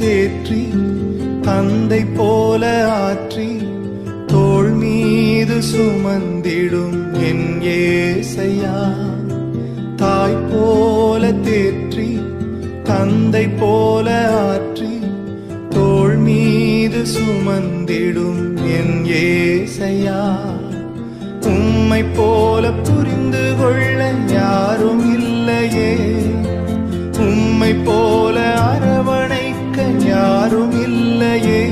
தேற்றி தந்தை போல ஆற்றி தோள் மீது சுமந்திடும் என் ஏசையா. தாய் போல தேற்றி தந்தை போல ஆற்றி தோள் மீது சுமந்திடும் என் ஏசையா. உம்மை போல புரிந்து கொள்ள யாரும் இல்லையே, உம்மை போல அரவணைக்க யாரும் இல்லையே,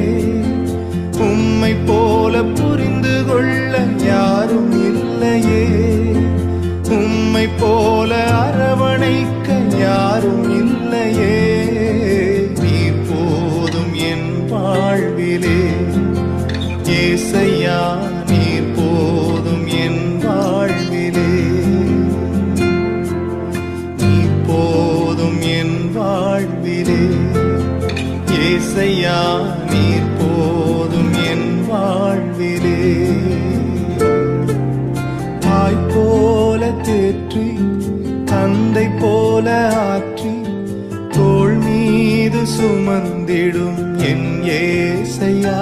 உம்மை போல புரிந்து கொள்ள யாரும் இல்லையே, உம்மை போல அரவணைக்க யாரும் இல்லையே. நீர் போதும் என் வாழ்விலே ஏசையா, நீர் போதும் என் வாழ்விலே, நீர் போதும் என் வாழ்விலே ஏசையா, நீர் போதும் என் வாழ்விலே. தாய் போல தேற்றி தந்தை போல ஆற்றி தோள் மீது சுமந்திடும் என் ஏசையா.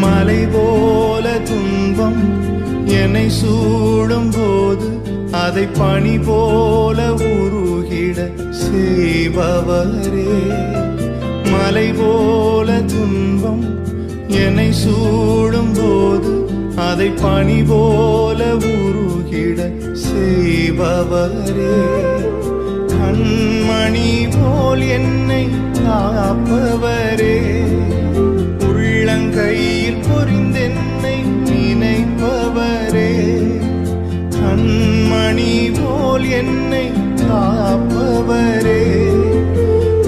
மலை போல துன்பம் என்னை சூடும் போது அதை பனி போல உருகிட செய்பவரே. மலை போல துன்பம் என்னை சூடும் போது அதை பனி போல உருகிட செய்பவரே. கண்மணி போல் என்னை காப்பவரே, உள்ளங்கையில் பொறிந்தென்னை நினைப்பவரே. கண்மணி போல் என்னை காப்பவரே,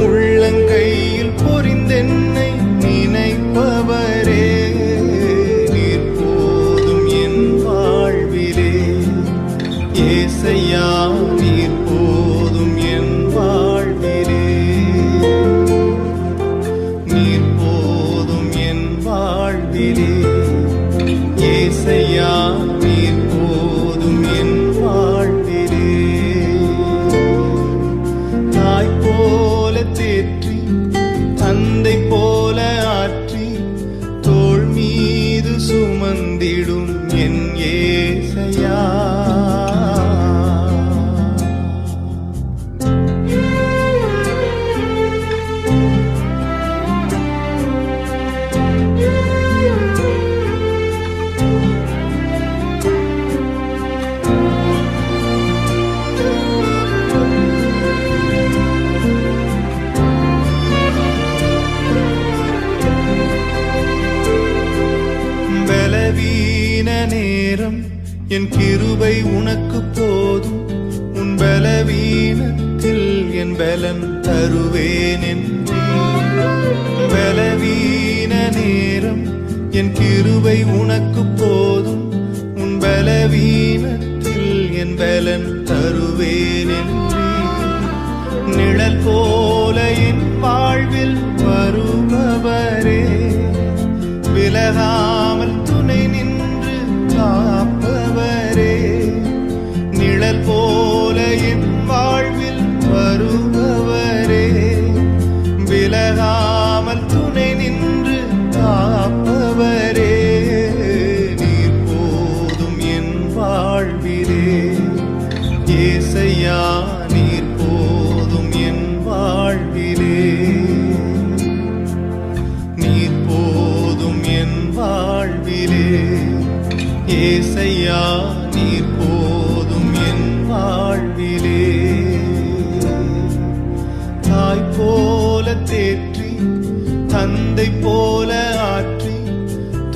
உள்ளங்கையில் பொறிந்தென்னை நினைப்பவரே. நீர் போதும் என் வாழ்விலே ஏசையா, நீர் போதும் என் வாழ்விலே, நீர் போதும் என் வாழ்விலே ஏசையா, நீர் போதும் என் வாழ்விலே. தாய் போல தேற்றி தந்தை போல ஆற்றி தோள் மீது சுமந்திடும் என் ஏசையா. பலவீன நேரம் என் கிருபை உனக்கு போதும், உன் பலவீனத்தில் என் பலன் தருவேன் என்றேன். பலவீன நேரம் என் கிருபை உனக்கு போதும், உன் பலவீனத்தில் என் பலன் தருவேன் என்றேன். நிழல் போல என் வாழ்வில் வருபவரே, விலகாமல் துணை நின்று காப்பவரே. நிழல் போல என் வாழ்வில் வருபவரே, விலகாமல் துணை நின்று காப்பவரே. நீர் போதும் என் வாழ்விலே ஏசையா, நீர் போதும் என் வாழ்விலே, நீர் போதும் என் வாழ்விலே ஏசையா, நீர் போதும் என் வாழ்விலே. தாய் போல தேற்றி தந்தை போல ஆற்றி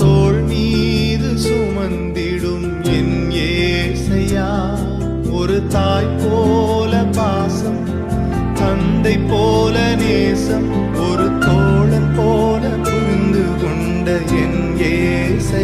தோள் மீது சுமந்திடும் என் ஏசையா. ஒரு தாய் போல பாசம், தந்தை போல நேசம், ஒரு தோழன் போல புரிந்து கொண்ட என் ஏசையா.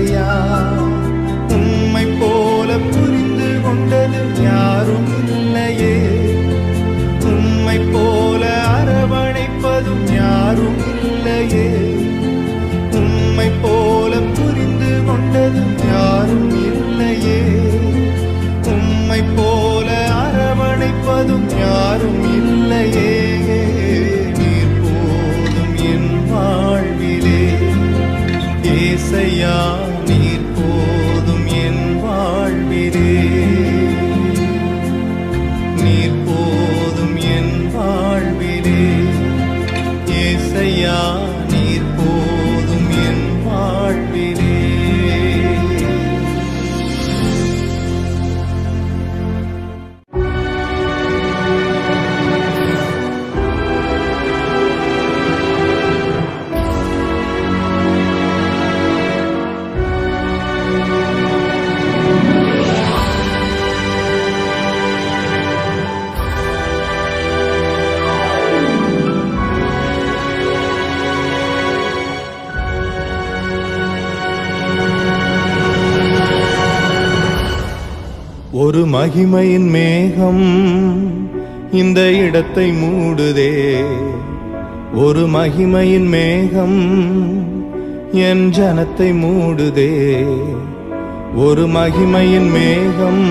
ஒரு மகிமையின் மேகம் இந்த இடத்தை மூடுதே. ஒரு மகிமையின் மேகம் என் ஜனத்தை மூடுதே. ஒரு மகிமையின் மேகம்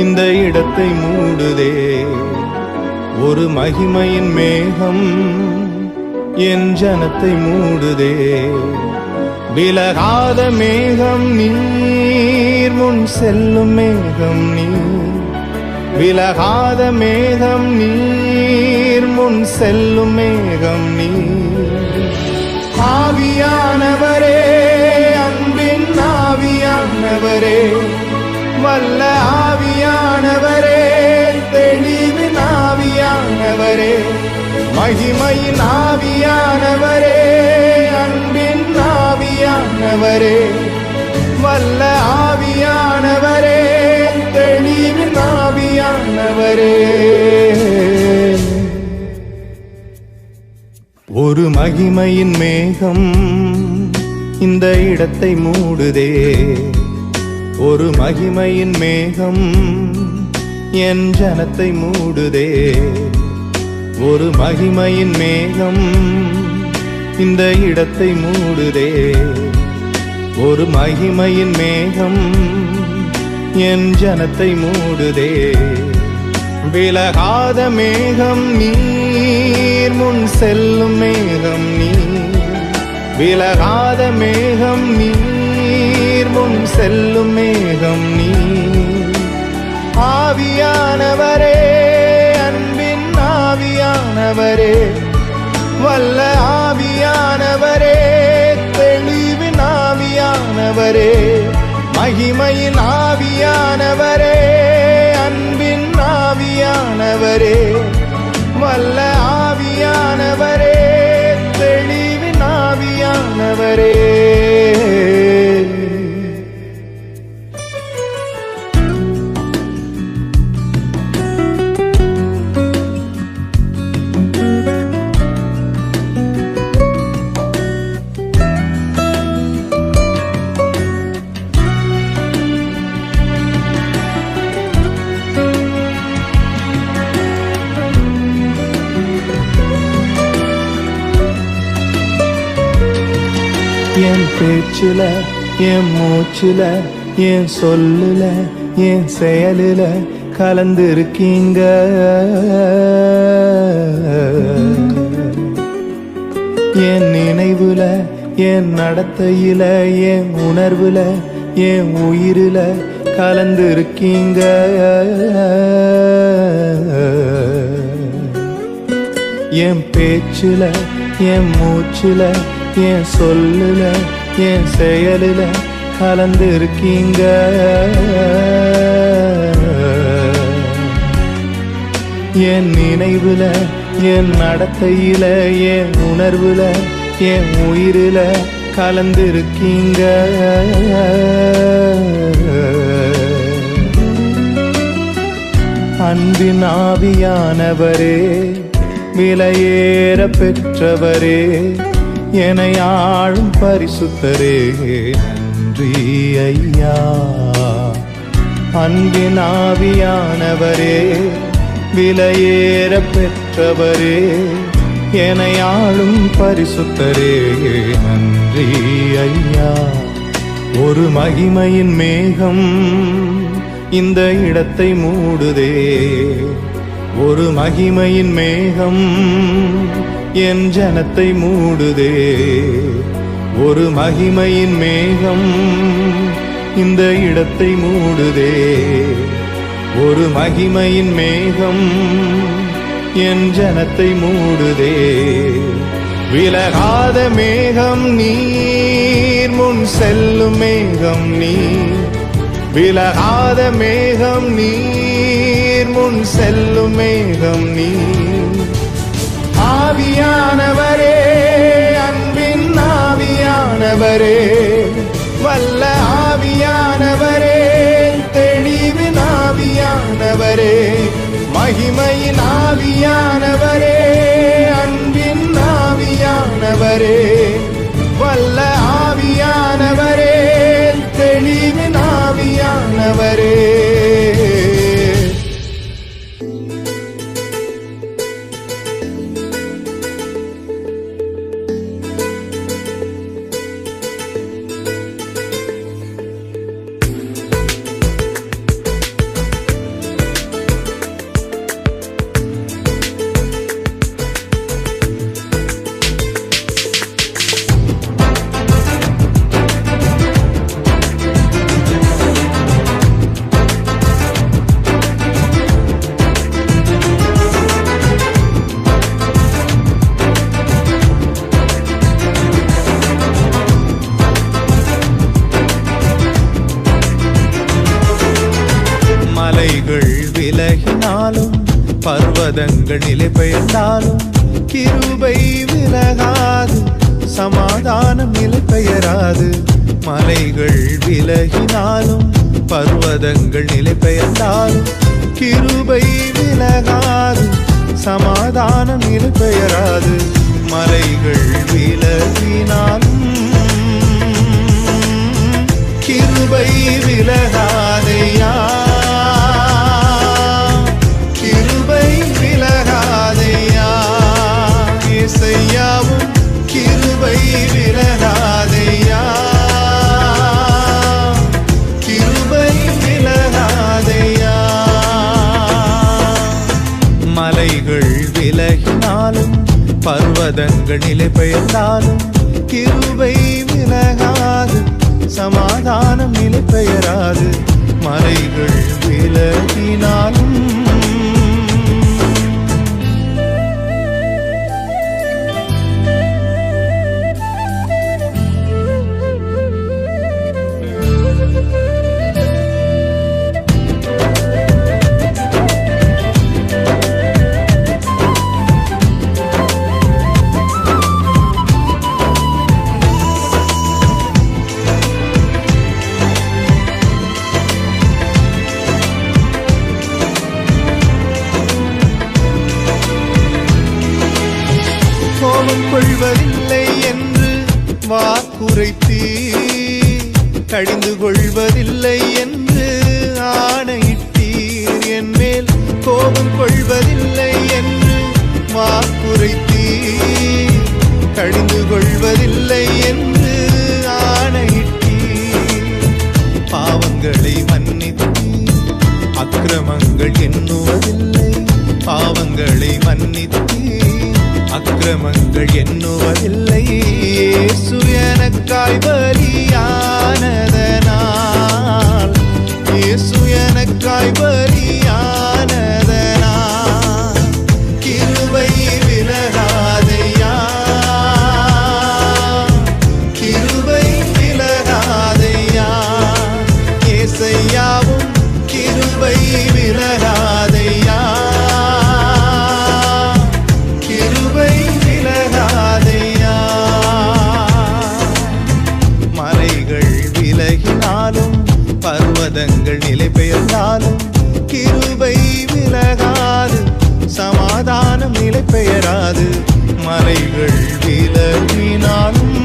இந்த இடத்தை மூடுதே. ஒரு மகிமையின் மேகம் என் ஜனத்தை மூடுதே. விலகாத மேகம் நீர், முன் செல்லும் மேகம் நீர். விலகாத மேகம் நீர், முன் செல்லும் மேகம் நீர். ஆவியானவரே, அன்பின் ஆவியானவரே, வல்ல ஆவியானவரே, தெளிவின் ஆவியானவரே, மகிமையின் ஆவியானவரே, அன்பின் ஆவியானவரே, வல்ல ஆவியானவரே, தெளிவின் ஆவியானவரே. ஒரு மகிமையின் மேகம் இந்த இடத்தை மூடுதே. ஒரு மகிமையின் மேகம் என் ஜனத்தை மூடுதே. ஒரு மகிமையின் மேகம் இந்த இடத்தை மூடுதே. ஒரு மகிமையின் மேகம் என் ஜனத்தை மூடுதே. விலகாத மேகம் நீர், முன் செல்லும் மேகம் நீர். விலகாத மேகம் நீர், முன் செல்லும் மேகம் நீர். ஆவியானவரே, அன்பின் ஆவியானவரே, வல்ல ஆவியானவரே, தெளிவின் ஆவியானவரே, மகிமையின் ஆவியானவரே, அன்பின் ஆவியானவரே, வல்ல ஆவியானவரே, தெளிவின் ஆவியானவரே. என் பேச்சுல, என் மூச்சுல, என் சொல்லுல, என் செயலுல கலந்திருக்கீங்க. என் நினைவுல, என் நடத்தையில, என் உணர்வுல, என் உயிருல கலந்திருக்கீங்க. என் பேச்சுல, என் மூச்சுல, என் சொல்லுல, என் செயலுல கலந்திருக்கீங்க. என் நினைவுல, என் நடத்தையில, என் உணர்வுல, என் உயிருல கலந்திருக்கீங்க. அன்பின் ஆவியானவரே, விலையேற பெற்றவரே, என்னை ஆளும் பரிசுத்தரே, நன்றி ஐயா. அன்பின் ஆவியானவரே, விலையேற பெற்றவரே, என்னை ஆளும் பரிசுத்தரே, நன்றி ஐயா. ஒரு மகிமையின் மேகம் இந்த இடத்தை மூடுதே. ஒரு மகிமையின் மேகம் என் ஜனத்தை மூடுதே. ஒரு மகிமையின் மேகம் இந்த இடத்தை மூடுதே. ஒரு மகிமையின் மேகம் என் ஜனத்தை மூடுதே. விலகாத மேகம் நீர், முன் செல்லும் மேகம் நீர். விலகாத மேகம் நீர், முன் செல்லும் மேகம் நீர். ஆவியானவரே, அன்பின் ஆவியானவரே, வல்ல ஆவியானவரே, தெளிவின் ஆவியானவரே, மகிமையின் ஆவியானவரே, அன்பின் ஆவியானவரே, வல்ல ஆவியானவரே, தெளிவின் ஆவியானவரே. பர்வதங்கள் நிலை பெயர்ந்தாலும் கிருபை விலகாது, சமாதானம் நிலை பெயராது. மலைகள் விலகினாலும் பர்வதங்கள் நிலை பெயர்ந்தாலும் கிருபை விலகாது, சமாதானம் நிலை பெயராது. மலைகள் விலகினாலும் கிருபை விலகாதையா, கிருபை விலகாதையா. இசையாவும் கிருபை விலகாதையா, கிருபை விலகாதையா. மலைகள் விலகினாலும் பர்வதங்கள் நிலை பெயர்ந்தாலும் கிருபை விலகாது, சமாதானம் நிலை பெயராது. மலைகள் விலகினாலும் கோபம் கொள்வதில்லை என்று வாக்குரைத்தீர், கடிந்து கொள்வதில்லை என்று ஆணையிட்டீர். என் மேல் கோபம் கொள்வதில்லை என்று வாக்குரைத்தீர், கடிந்து கொள்வதில்லை என்று ஆணையிட்டீர். பாவங்களை மன்னித்தீர், அக்கிரமங்கள் எண்ணுவதில்லை. பாவங்களை மன்னித்தீர், அக்கிரமங்கள் எண்ணுவதில்லை. இயேசு எனக்காய் பலியானதனால், இயேசு எனக்காய் பலியானதனால் கிருபை விலகாதையா, கிருபை விலகாதையா. இசையாவும் கிருபை விலகாதையா, கிருபை விலகாதையா. மலைகள் விலகினாலும் பர்வதங்கள் நிலை பெயர்ந்தாலும் கிருபை விலகாது, சமாதானம் நிலை பெயராது. மலைகள் விலகினாலும்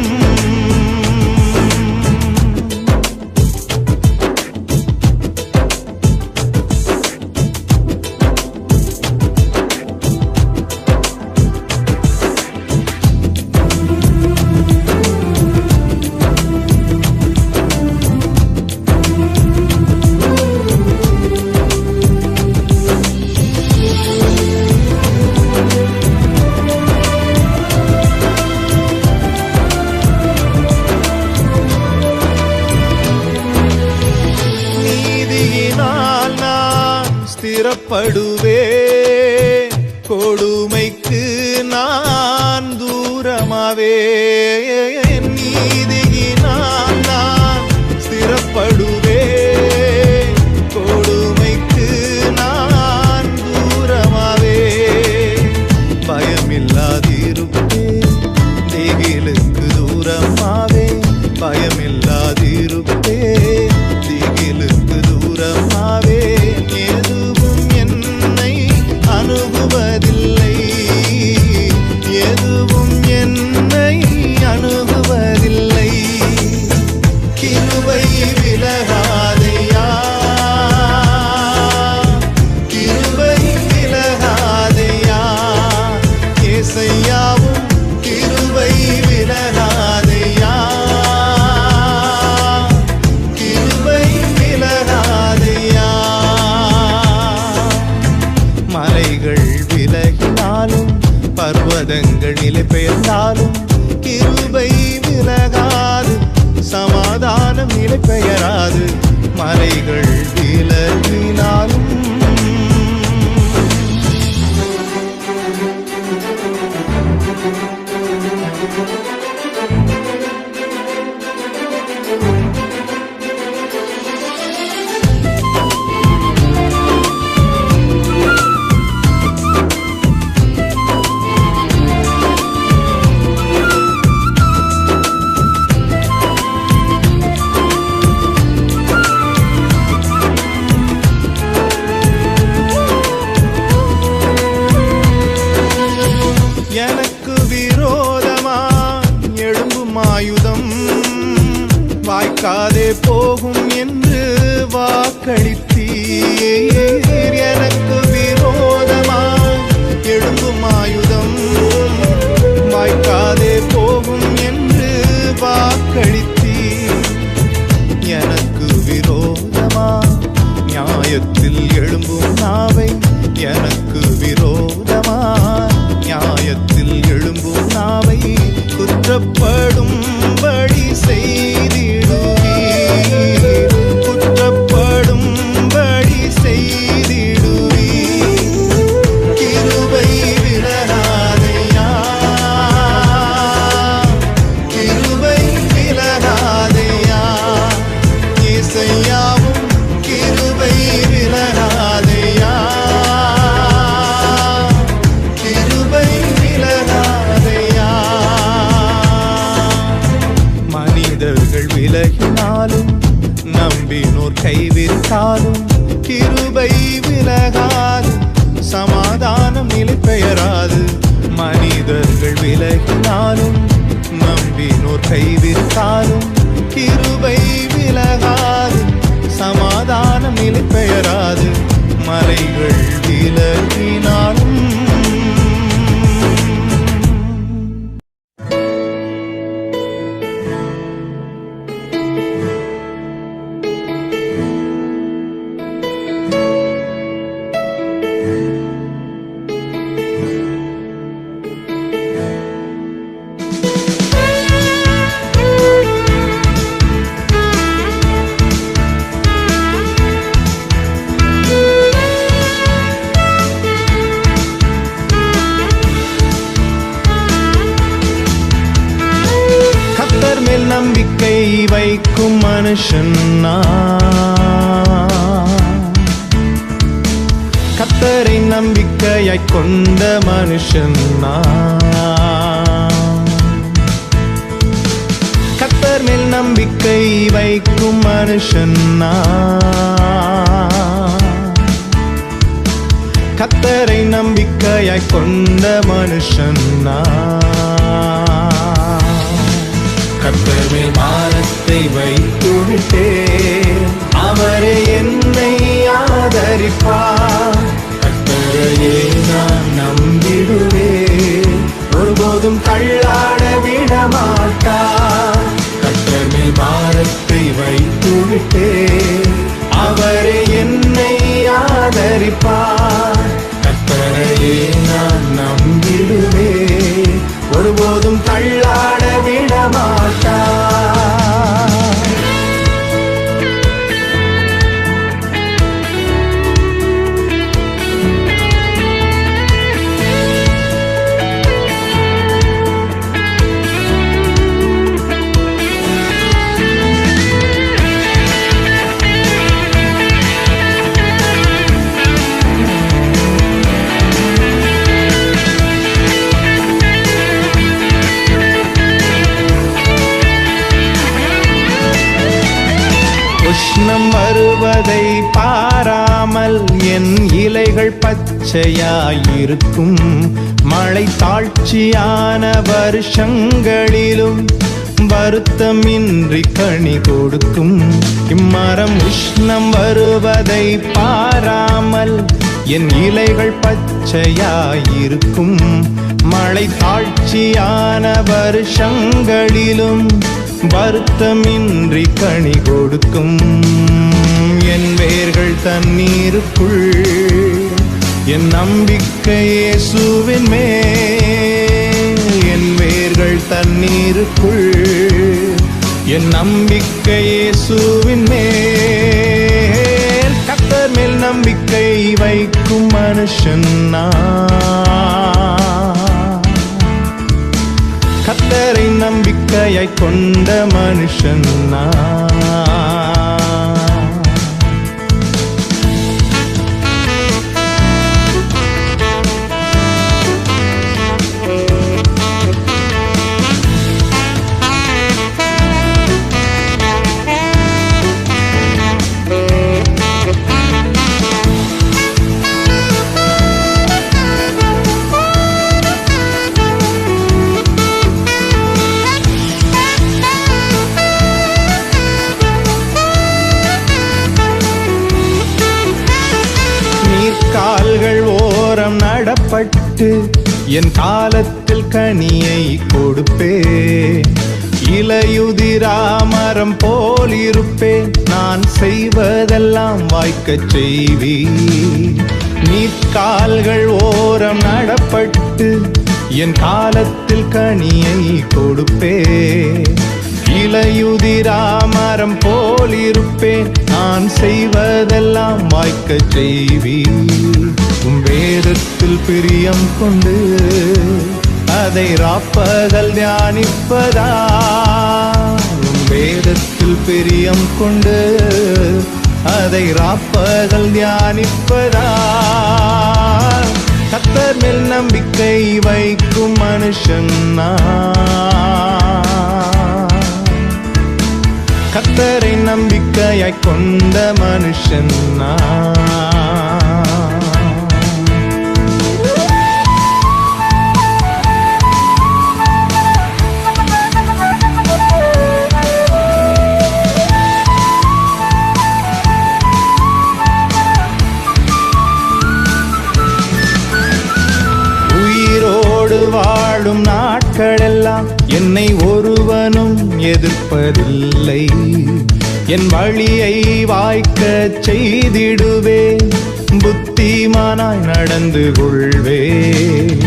ஸ்திரப்படுவே, கொடுமைக்கு நான் தூரமாவே. நீதியினால் நான் ஸ்திரப்படுவே, கொடுமைக்கு நான் தூரமாவே. பயமில்லாதிருப்பே, திகிலுக்கு தூரமாவே. பயமில்லாதிருப்பே, திகிலுக்கு தூரமாவே. அணுகுவதில்லை, எதுவும் என்னை அணுகுவதில்லை. கிருபை விலகாதையா, கிருபை விலகாதையா. இசையாவும் கிருபை விலகாதையா, கிருபை விலகாதையா. மலைகள் விலகினாலும் பர்வதங்கள் நிலை பெயர்ந்தாலும் கிருபை விலகாது, சமாதானம் நிலை பெயராது. மலைகள் விலகினாலும் வாக்களித்தீர். எனக்கு விரோதமாய் எழும்பும் ஆயுதம் வாய்க்காதே போகும் என்று வாக்களித்தீர். எனக்கு விரோதமாய் நியாயத்தில் எழும்பும் நாவை, எனக்கு விரோதமாய் நியாயத்தில் எழும்பும் நாவை குற்றப்படும்படி செய்திடுவீர். குற்றப்படும்படி செய்திடுவீர். கிருபை விலகாதையா, கிருபை விலகாதையா, இசையாவும் கிருபை விலகாதையா, கிருபை விலகாதையா. மனிதர்கள் விலகினாலும் நம்பினோர் கைவிட்டாலும் கிருபை விலகாது, சமாதானம் நிலை பெயராது. மனிதர்கள் விலகினாலும் நம்பினோர் கைவிட்டாலும் கிருபை விலகாது, சமாதானம் நிலை பெயராது. மலைகள் விலகினாலும் நம்பிக்கை வைக்கும் மனுஷன் கர்த்தரை நம்பிக்கையாய் கொண்ட மனுஷன் கர்த்தர் மேல் நம்பிக்கை வைக்கும் மனுஷன் கர்த்தரை நம்பிக்கையாய் கொண்ட மனுஷன் கர்த்தர் மேல் பாரத்தை வைத்து விட்டேன், அவரே என்னை ஆதரிப்பார். கர்த்தரையே நான் நம்பிடுவேன், ஒருபோதும் தள்ளாட விட மாட்டார். கர்த்தர் மேல் பாரத்தை வைத்து விட்டேன், அவரே என்னை ஆதரிப்பார். கர்த்தரையே நான் நம்பிடுவேன், ஒருபோதும் தள்ளாட விட மாட்டார். உஷ்ணம் வருவதை பாராமல் என் இலைகள் பச்சையாயிருக்கும். மழை தாழ்ச்சியான வருஷங்களிலும் வருத்தமின்றி கனி கொடுக்கும். இம்மரம் உஷ்ணம் வருவதை பாராமல் என் இலைகள் பச்சையாயிருக்கும். மழை தாழ்ச்சியான வருஷங்களிலும் வருத்தமின்றி கனி கொடுக்கும். என் வேர்கள் தண்ணீருக்குள், என் நம்பிக்கை இயேசுவின் மேல். என் வேர்கள் தண்ணீருக்குள், என் நம்பிக்கை இயேசுவின் மேல். கர்த்தர் மேல் நம்பிக்கை வைக்கும் மனுஷன் கர்த்தரை நம்பிக்கையாய் கொண்ட மனுஷன் விட்டு என் காலத்தில் கனியை கொடுப்பேன். இலையுதிராமரம் போலிருப்பேன். நான் செய்வதெல்லாம் வாய்க்கச் செய்வீர். நீர்க்கால்கள் ஓரம் நடப்பட்டு என் காலத்தில் கனியை கொடுப்பேன். இலையுதிராமரம் போலிருப்பேன். நான் செய்வதெல்லாம் வாய்க்கச் செய்வீர். உம் வேதத்தில் பிரியம் கொண்டு அதை ராப்பகல் தியானிப்பதா. உம் வேதத்தில் பிரியம் கொண்டு அதை ராப்பகல் தியானிப்பதா. கர்த்தர் மேல் நம்பிக்கை வைக்கும் மனுஷன் கர்த்தரை நம்பிக்கையாய் கொண்ட மனுஷன் வாழும் நாட்களெல்லாம் என்னை ஒருவனும் எதிர்ப்பதில்லை. என் வழியை வாய்க்கச் செய்திடுவேன். புத்திமானாய் நடந்து கொள்வேன்.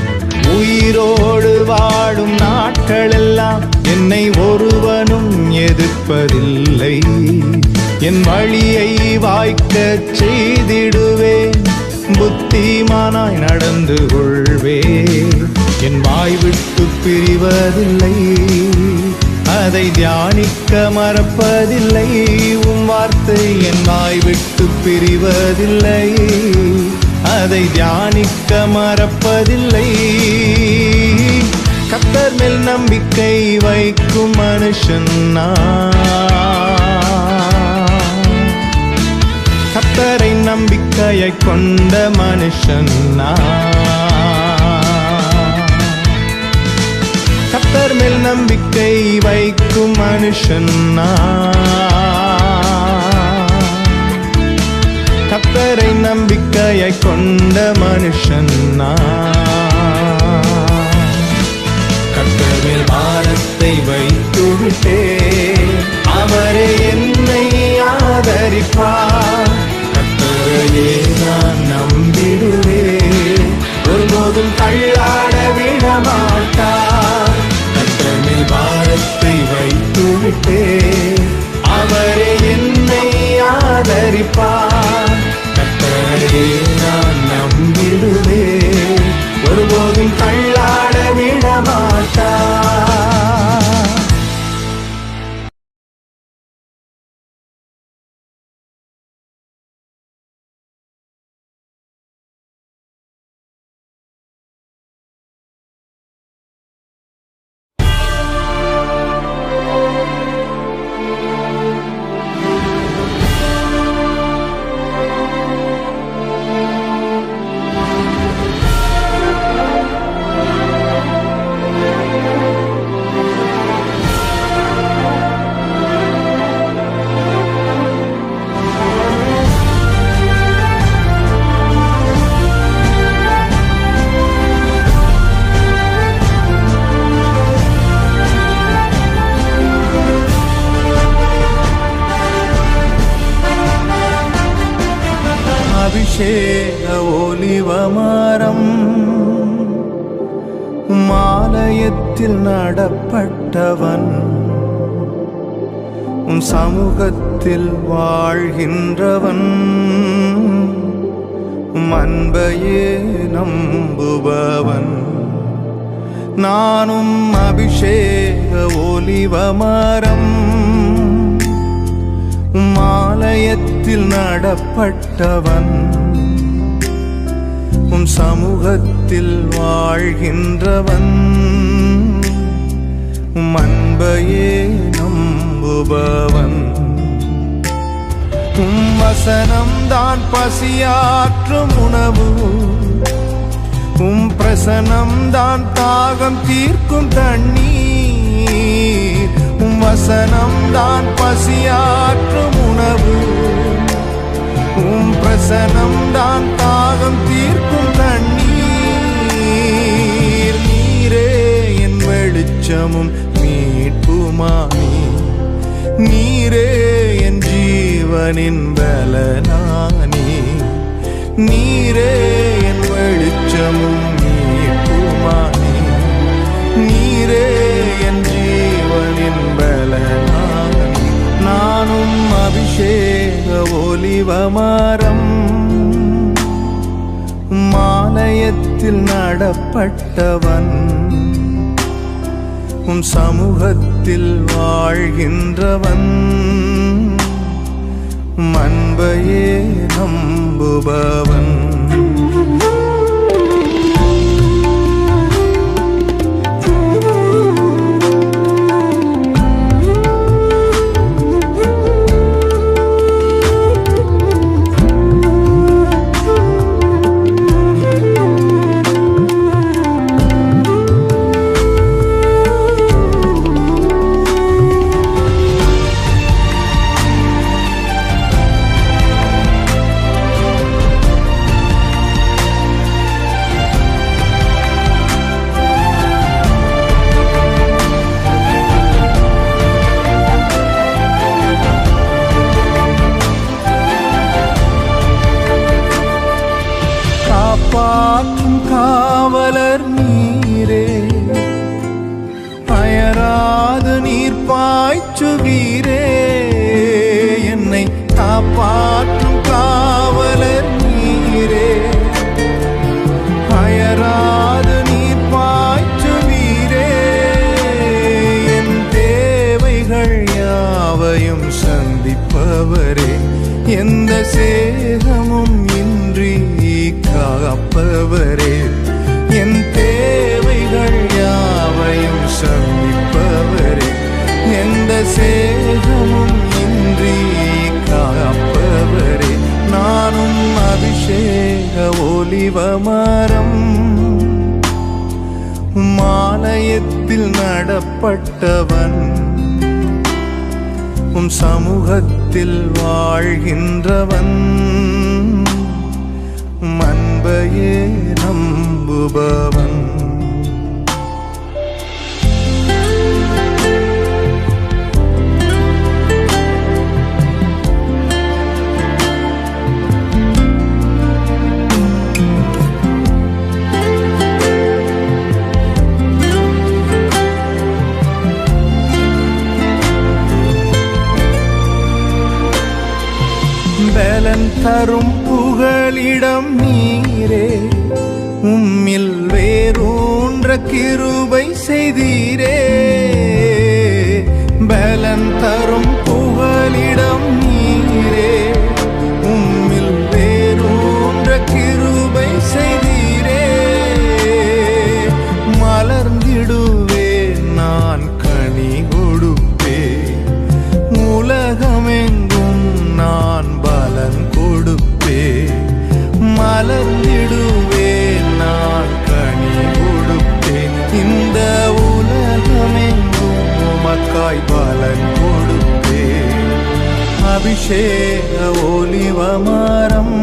உயிரோடு வாழும் நாட்களெல்லாம் என்னை ஒருவனும் எதிர்ப்பதில்லை. என் வழியை வாய்க்கச் செய்திடுவேன். புத்திமானாய் நடந்து கொள்வேன். என் வாய் விட்டு பிரிவதில்லை. அதை தியானிக்க மறப்பதில்லை. உம் வார்த்தை என் வாய் விட்டு பிரிவதில்லை. அதை தியானிக்க மறப்பதில்லை. கர்த்தர் மேல் நம்பிக்கை வைக்கும் மனுஷன் கர்த்தரை நம்பிக்கையை கொண்ட மனுஷன் கர்த்தர் மேல் நம்பிக்கை வைக்கும் மனுஷன் கர்த்தரை நம்பிக்கையை கொண்ட மனுஷன் கர்த்தர் மேல் பாரத்தை வைத்து விட்டேன். அவரே என்னை ஆதரிப்பார். கர்த்தரையே நான் நம்பிடுவேன். ஒருபோதும் தள்ளாட விடமாட்டார். கர்த்தர் மேல் பாரத்தை வைத்து விட்டேன். அவரே என்னை ஆதரிப்பார். கர்த்தரையே நான் நம்பிடுவேன். ஒருபோதும் தள்ளாட விடமாட்டார். அபிஷேக ஒலிவமரம் மாலயத்தில் நடப்பட்டவன். உன் சமூகத்தில் வாழ்கின்றவன். அன்பையே நம்புபவன். நானும் அபிஷேக ஒலிவமரம் மாலயத்தில் நடப்பட்டவன். உம் சமூகத்தில் வாழ்கின்றவன். உம் அன்பையே நம்புபவன். உம் வசனம் தான் பசியாற்றும் உணவு. உம் பிரசனம் தான் தாகம் தீர்க்கும் தண்ணீர். உம் வசனம் தான் பசியாற்றும் உணவு. உம் பிரசனம் தான் தாகம் தீர்க்கும் தண்ணீர். வெளிச்சமும் மீட்புமானி. நீரே என் ஜீவனின் பலனானி. நீரே என் வெளிச்சமும் மீட்புமானி. நீரே என் ஜீவனின் பலனானி. நானும் அபிஷேக ஒலிவமரம், மாலயத்தில் நடப்பட்டவன், உம் சமூகத்தில் வாழ்கின்றவன், அன்பையே நம்புபவன். காப்பாற்றும் காவலர் நீரே, அயராது நீர் பாய்ச்சுகிறே. என்னை காப்பாற்றும் காவலர் நீரே, அயராது நீர் பாய்ச்சுகிறே. என் தேவைகள் யாவையும் சந்திப்பவரே, எந்த சேதமும் இன்றி காப்பவரே. என் தேவைகள் யாவையும் சந்திப்பவரே, எந்த சேதமும் இன்றி காப்பவரே. நானும் அபிஷேக ஒலிவமரம், மாலயத்தில் நடப்பட்டவன், உம் சமூகத்தில் வாழ்கின்றவன், அன்பையே நம்புபவன். பலன் தரும் புகலிடம் நீரே, உம்மில் வேரூன்ற கிருபை செய்தீரே. பலன் தரும் புகலிடம் நீரே, உம்மில் வேரூன்ற கிருபை செய்தீரே. மலர்ந்திடுவேன் நான் கனி கொடுப்பேன், உலகமெங்கும் நான் பலன் கொடுப்பேன். மலர்ந்திடுவேன் நான் கனி கொடுப்பேன், இந்த உலகமெங்கும் உமக்காய் பலன் கொடுப்பேன். அபிஷேக ஒலிவமரம்,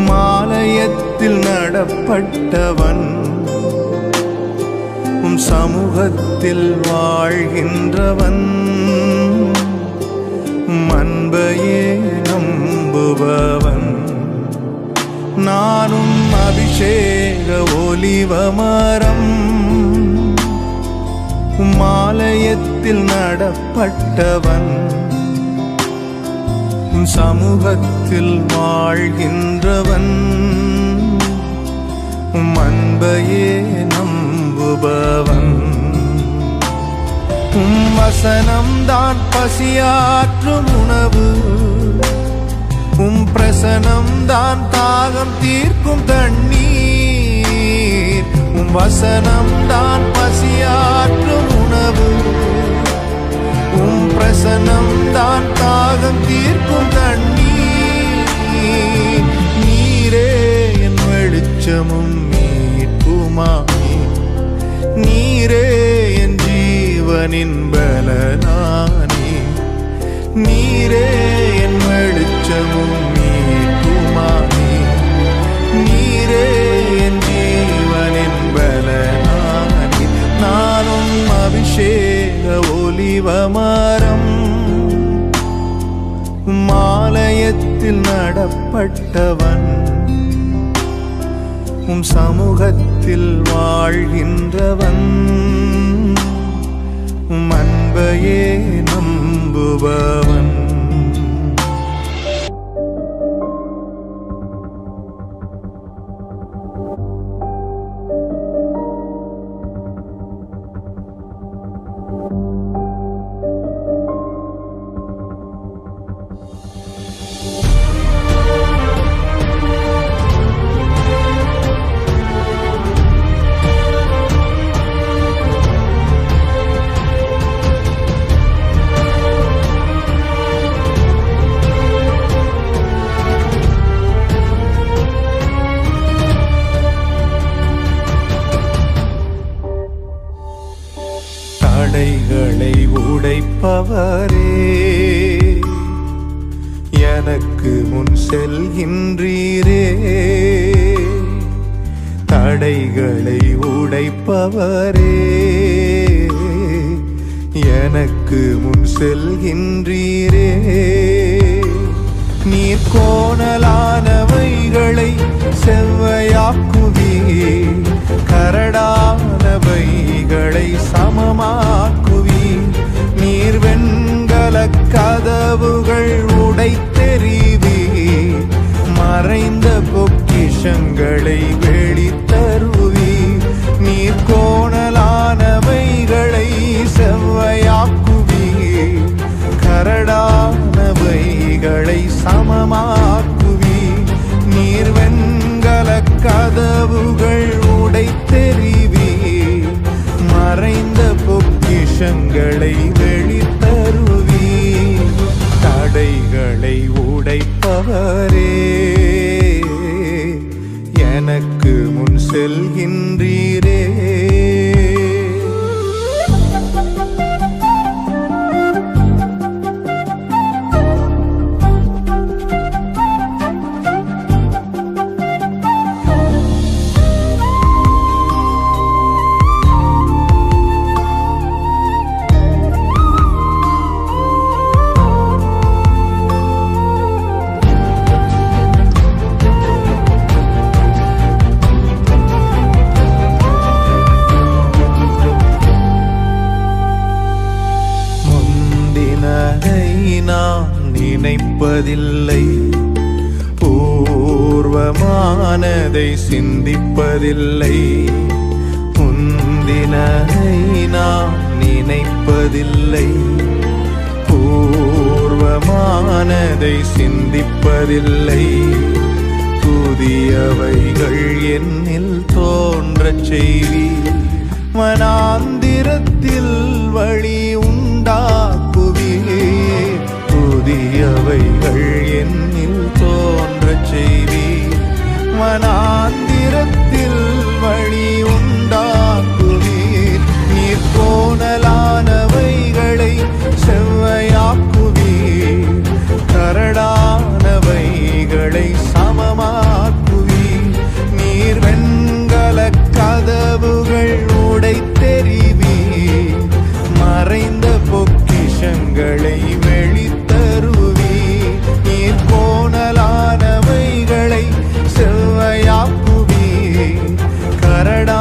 மாலயத்தில் நடப்பட்டவன், உம் சமூகத்தில் வாழ்கின்றவன், அன்பையே நம்புபவன். நானும் அபிஷேக ஒலிவமரம், மாலயத்தில் நடப்பட்டவன், சமூகத்தில் வாழ்கின்றவன், அன்பையே நம்புபவன். வசனம்தான் பசியாற்றும் உணவு, பிரசனம்தான் தாகம் தீர்க்கும் தண்ணீர். வசனம்தான் பசியாற்றும் உணவு, பிரசனம்தான் தாகம் தீர்க்கும் தண்ணீர். நீரே என் வெளிச்சமும் மீட்புமானி. நீரே என் ஜீவனின் பலனானி. நீரே என் வெளிச்சமும் மீட்புமானி. நீரே என் ஜீவனின் பலனானி. ஜீவமரம் மாலயத்தில் நடப்பட்டவன் சமூகத்தில் வாழ்கின்றவன் அன்பையே நம்புபவன் தடைகளை உடைப்பவரே எனக்கு முன் செல்கின்றீரே தடைகளை உடைப்பவரே எனக்கு முன் செல்கின்றீரே நீர் கோணலானவைகளை செவ்வையாக்குவீர் கரடானவைகளை சமமாக்குவீர் நீர் வெண்கல கதவுகள் உடைத்தெறிவீர் மறைந்த பொக்கிஷங்களை வெளித்தருவீர் நீர் கோணலானவைகளை செவ்வையாக்குவீர் கரடானவைகளை சமமாக்குவீர் நீர் வெண்கல கதவுகள் உடைத்தெறிவீர் மறைந்த பொக்கிஷங்களை வெளித்தருவீர் தடைகளை உடைப்பவரே எனக்கு முன் செல்கின்றீரே நான் நினைப்பதில்லை பூர்வமானதை சிந்திப்பதில்லை முந்தினதை நான் நினைப்பதில்லை பூர்வமானதை சிந்திப்பதில்லை புதியவைகள் என்னில் தோன்றச் செய்வீர் வனாந்திரத்தில் வழி உண்டாக்குவீர் புதியவைகள் என்னில் தோன்றச் செய்வீர் வனாந்திரத்தில் வழி உண்டாக்குவீர் நீர் கோணலானவைகளை செவ்வையாக்குவீர் கரடானவைகளை சமமாக்குவீர் நீர் வெண்கல கதவுகள் உடைத்தெறிவீர் மறைந்த பொக்கிஷங்களை வெளித்தருவீர் நீர் கோணலானவைகளை செவ்வையாக்குவீர் கரடானவைகளை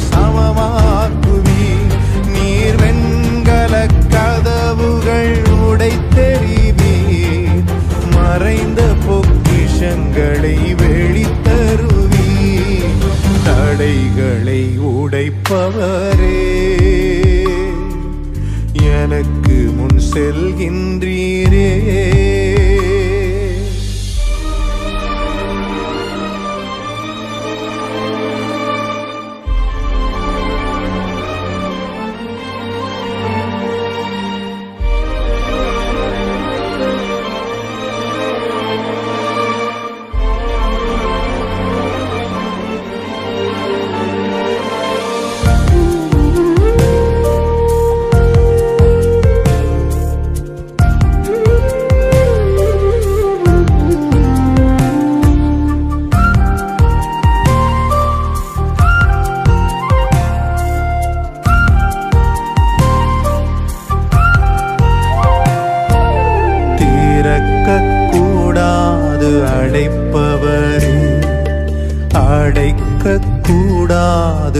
சமமாக்குவீர் நீர் வெண்கல கதவுகள் உடைத்தெறிவீர் மறைந்த பொக்கிஷங்களை வெளித்தருவீர் தடைகளை உடைப்பவரே எனக்கு முன் செல்கின்றீரே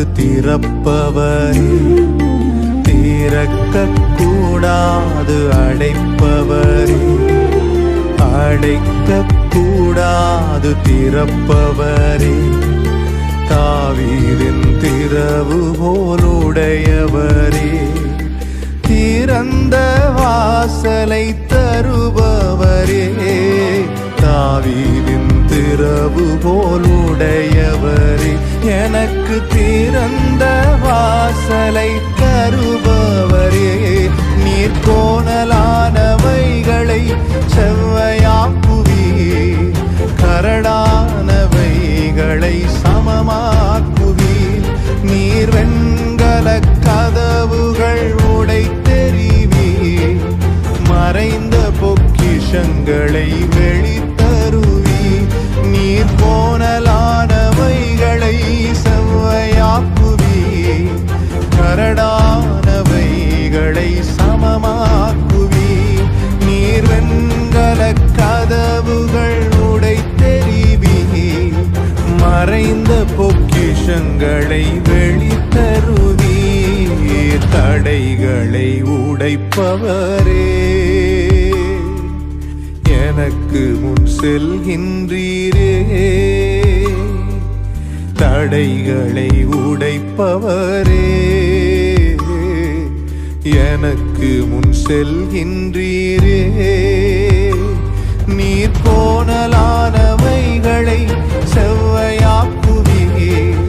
கூடாது திறப்பவரே, திறக்க கூடாது அடைப்பவரே, அடைக்க கூடாது திறப்பவரே, தாவீதின் திறவுகோலுடையவரே, திறந்த வாசலை தருபவரே, தாவீதின் திறவுகோலுடையவரே, எனக்கு திறந்த வாசலை தருபவரே, நீர் கோணலானவைகளை செவ்வையாக்குவீர், கரடானவைகளை சமமாக்குவீர், நீர் வெண்கல கதவுகள் உடைத்தெறிவீர், மறைந்த பொக்கிஷங்களை வெளித்தருவீர், நீர் கோணலானவைகளை செவ்வையாக்குவீர், கரடானவைகளை சமமாக்குவீர், நீர் வெண்கல கதவுகள் உடைத்தெறிவீர், மறைந்த பொக்கிஷங்களை வெளித்தருவீர், தடைகளை உடைப்பவரே, எனக்கு முன் செல்கின்றீரே, தடைகளை உடைப்பவரே, எனக்கு முன் செல்கின்றீரே, நீர் கோணலானவைகளை செவ்வையாக்குவீர்,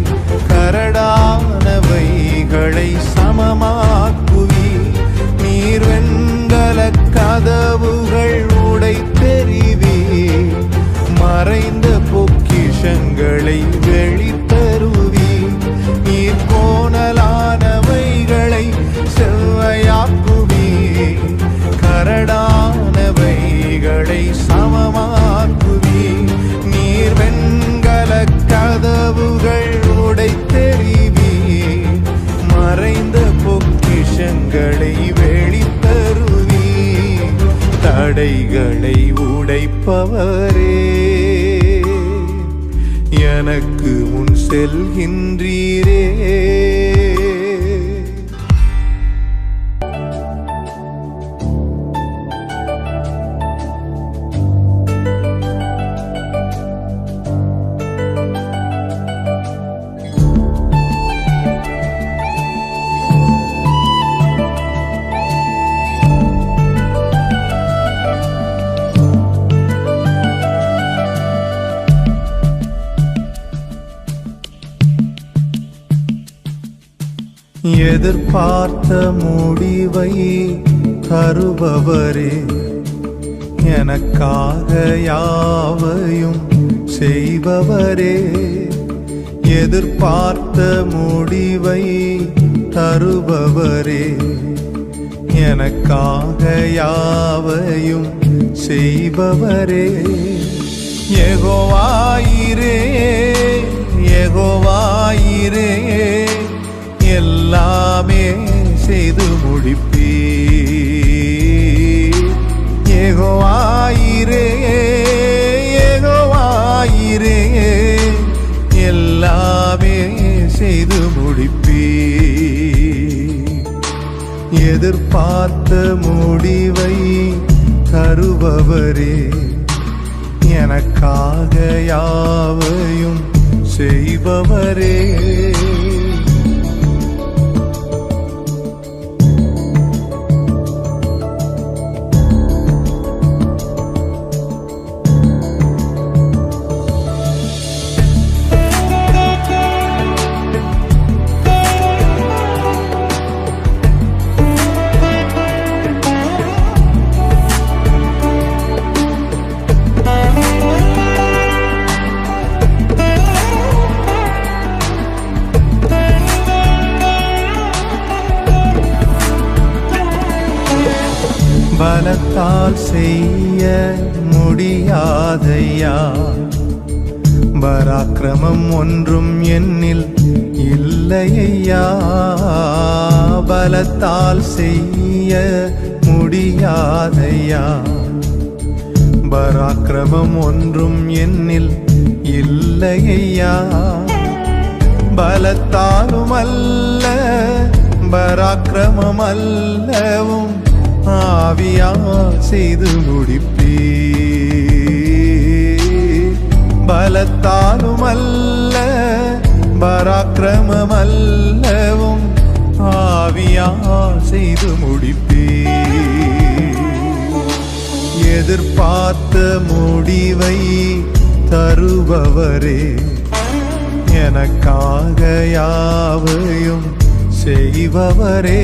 கரடானவைகளை சமமாக்குவீர், நீர் வெண்கல கதவுகள் உடைத்தெறிவீர், மறைந்த பொக்கிஷங்களை வெளித்தருவீர், நீர் கோணலானவைகளை செவ்வையாக்குவீர், கரடானவைகளை சமமாக்குவீர், நீர் வெண்கல கதவுகள் உடைத்தெறிவீர், மறைந்த பொக்கிஷங்களை வெளித்தருவீர், தடைகளை உடைப்பவரே, எனக்கு முன் செல்கின்றீரே. எதிர்பார்த்த முடிவை தருபவரே, எனக்காக யாவையும் செய்பவரே, எதிர்பார்த்த முடிவை தருபவரே, எனக்காக யாவையும் செய்பவரே, யெகோவாயிரே யெகோவாயிரே, எல்லாமே செய்து முடிப்பீர், யெகோவாயிரே யெகோவாயிரே, எல்லாமே செய்து முடிப்பீர், எதிர்பார்த்த முடிவை தருபவரே, எனக்காக யாவையும் செய்பவரே, பலத்தால் செய்ய முடியாதையா, பராக்கிரமம் ஒன்றும் என்னில் இல்லையா, பலத்தால் செய்ய முடியாதையா, பராக்கிரமம் ஒன்றும் என்னில் இல்லையா, பலத்தாலும் அல்ல பராக்கிரமம் அல்லவும் ஆவியா செய்து முடிப்பீ. பலத்தாலும் அல்ல பராக்கிரமம் அல்லவும் ஆவியா செய்து முடிப்பீ. எதிர்பார்த்த முடிவை தருபவரே, எனக்காக யாவையும் செய்பவரே.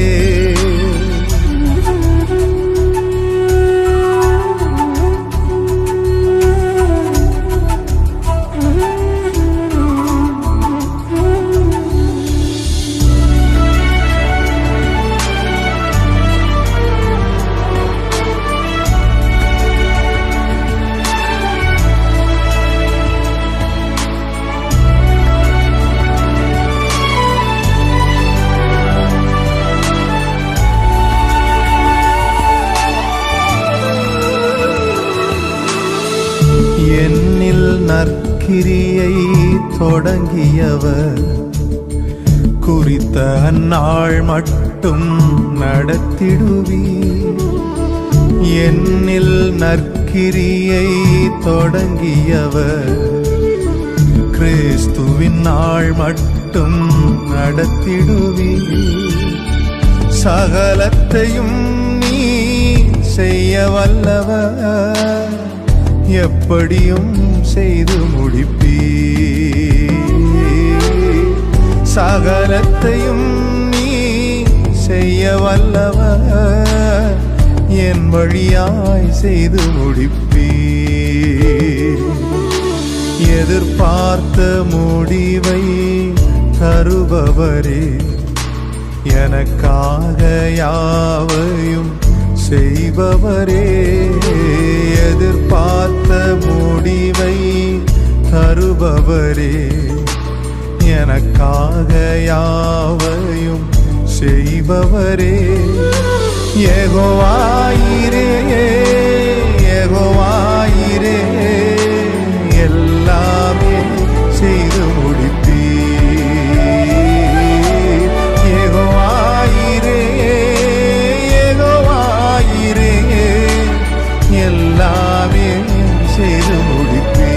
என்னில் நற்கிரியை தொடங்கியவர் குறித்த அந்நாள் மட்டும் நடத்திடுவீர். என்னில் நற்கிரியை தொடங்கியவர் கிறிஸ்துவின் நாள் மட்டும் நடத்திடுவீர். சகலத்தையும் நீ செய்ய வல்லவர், எப்படியும் செய்து முடிப்பீ. சகலத்தையும் நீ செய்ய வல்லவர், என் வழியாய் செய்து முடிப்பீ. எதிர்பார்த்த முடிவை தருபவரே, எனக்காக யாவையும் செய்பவரே. எதிர்பார்த்த முடிவை தருபவரே, எனக்காக யாவையும் செய்பவரே. யெகோவா ஈரே, யெகோவா ஈரே, எல்லாமே செய்து முடிப்பீ. யெகோவா ஈரே, யெகோவா ஈரே, எல்லாமே செய்து முடிப்பீ.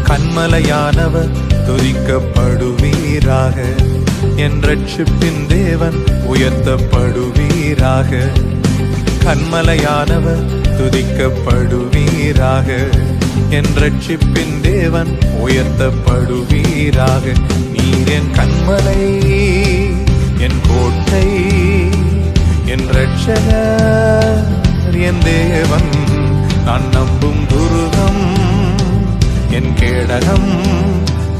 கன்மலையானவர் துதிக்கப்படுவீராக, என் ரட்சிப்பின் தேவன் உயர்த்தப்படுவீராக. கன்மலையானவர் துதிக்கப்படுவீராக, என் ரட்சிப்பின் தேவன் உயர்த்தப்படுவீராக. நீர் என் கன்மலை, என் கோட்டை, என் ரட்சகர், என் தேவன், நான் நம்பும் துருகம், என் கேடகம்,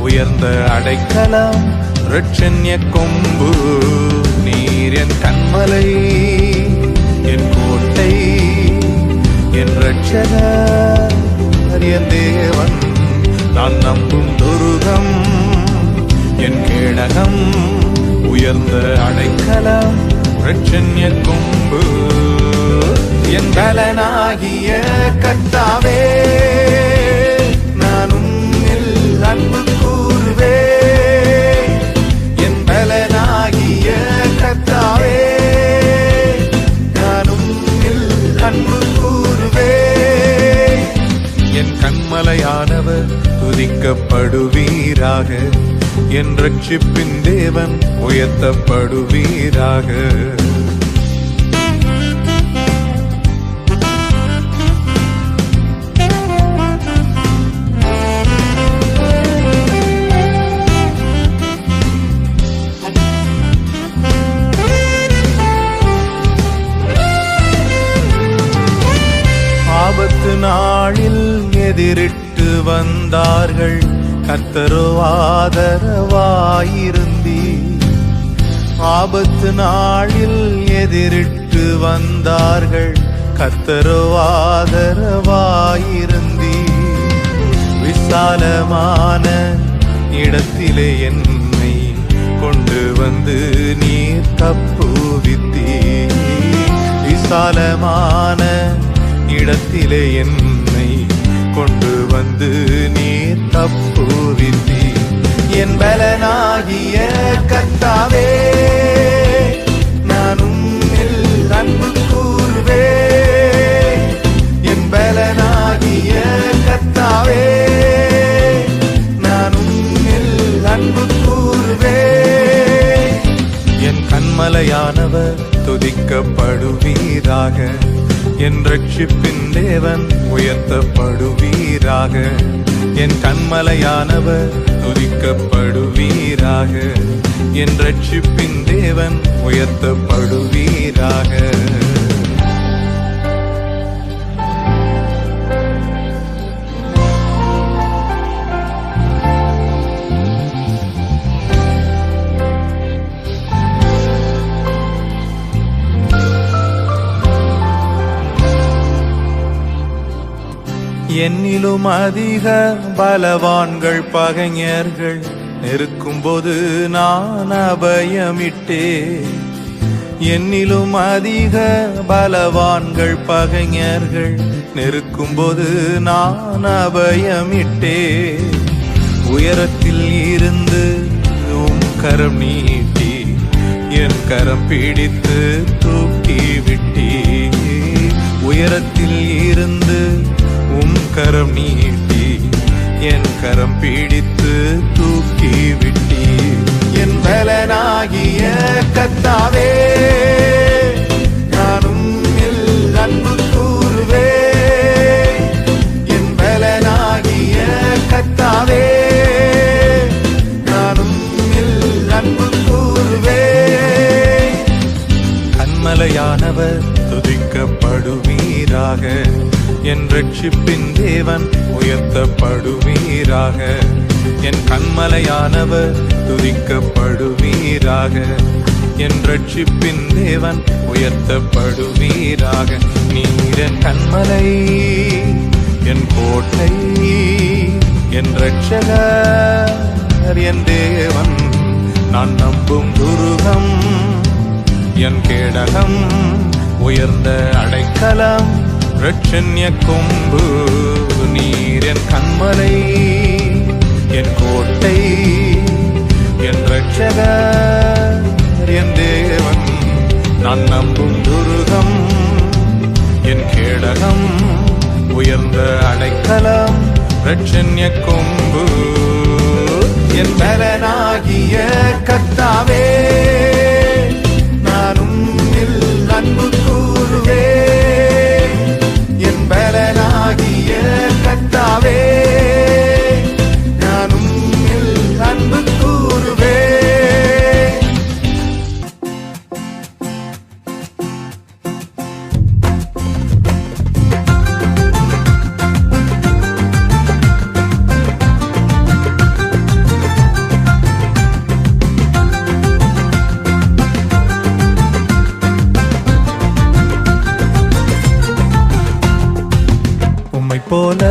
உயர்ந்த அடைக்கலம், இரட்சண்ய கொம்பு. நீர் என் கன்மலை, என் கோட்டை, என் ரட்சகர், என் தேவன், நான் நம்பும் துருகம், என் கேடகம், உயர்ந்த அடைக்கலம், இரட்சண்ய கொம்பு. என் பலனாகிய கர்த்தாவே, அன்பு கூறுவே. என் பலனாகிய கர்த்தாவே, நானும் அன்பு கூறுவே. என் கன்மலையானவர் துதிக்கப்படுவீராக, என் ரட்சிப்பின் தேவன் உயர்த்தப்படுவீராக. எதிரிட்டு வந்தார்கள், கர்த்தரோ ஆதரவாயிருந்தீர். ஆபத்து நாளில் எதிரிட்டு வந்தார்கள், கர்த்தரோ ஆதரவாயிருந்தீர். விசாலமான இடத்திலே என்னை கொண்டு வந்து நீர் தப்புவித்தீர். விசாலமான இடத்திலே என்னை கொண்டு வந்து நீர் தப்புவித்தீர். என் பலனாகிய கர்த்தாவே, நான் உம்மில் அன்பு கூறுவே. என் பலனாகிய கர்த்தாவே, நான் உம்மில் அன்பு கூறுவே. என் கன்மலையானவர் துதிக்கப்படுவீராக, என் ரட்சிப்பின் தேவன் உயர்த்தப்படுவீராக. என் கன்மலையானவர் துதிக்கப்படுவீராக, என் ரட்சிப்பின் தேவன் உயர்த்தப்படுவீராக. என்னிலும் அதிக பலவான்கள் பகைஞர்கள் நெருக்கும்போது நான் அபயமிட்டே. என்னிலும் அதிக பலவான்கள் பகைஞர்கள் நெருக்கும்போது நான் அபயமிட்டே. உயரத்தில் இருந்து உம் கரம் நீட்டி என் கரம் பிடித்து தூக்கி விட்டீ. உயரத்தில் இருந்து உம் கரம் நீட்டி என் கரம் பிடித்து தூக்கி விட்டீ. என் பலனாகிய கர்த்தாவே, நான் உம்மில் அன்பு கூறுவே. என் பலனாகிய கர்த்தாவே, நான் உம்மில் அன்பு கூறுவே. கன்மலையானவர் துதிக்கப்படுவீராக, என் ரட்சிப்பின் தேவன் உயர்த்தப்படுவீராக. என் கன்மலையானவர் துதிக்கப்படுவீராக, என் ரட்சிப்பின் தேவன் உயர்த்தப்படுவீராக. நீர் என் கன்மலை, என் கோட்டை, என் ரட்சகர், என் தேவன், நான் நம்பும் துருகம், என் கேடகம், உயர்ந்த அடைக்கலம், ரட்சண்ய கொம்பு. நீர் என் கன்மலை, என் கோட்டை, என் ரட்சகர், என் தேவன், நான் நம்பும் துருகம், என் கேடகம், உயர்ந்த அடைக்கலம், ரட்சண்ய கொம்பு. என் பலனாகிய கர்த்தாவே, நான் உம்மில் அன்பு கூறுவே. என் பலனாகிய கர்த்தாவே, நான் உம்மில் அன்பு கூறுவே. போல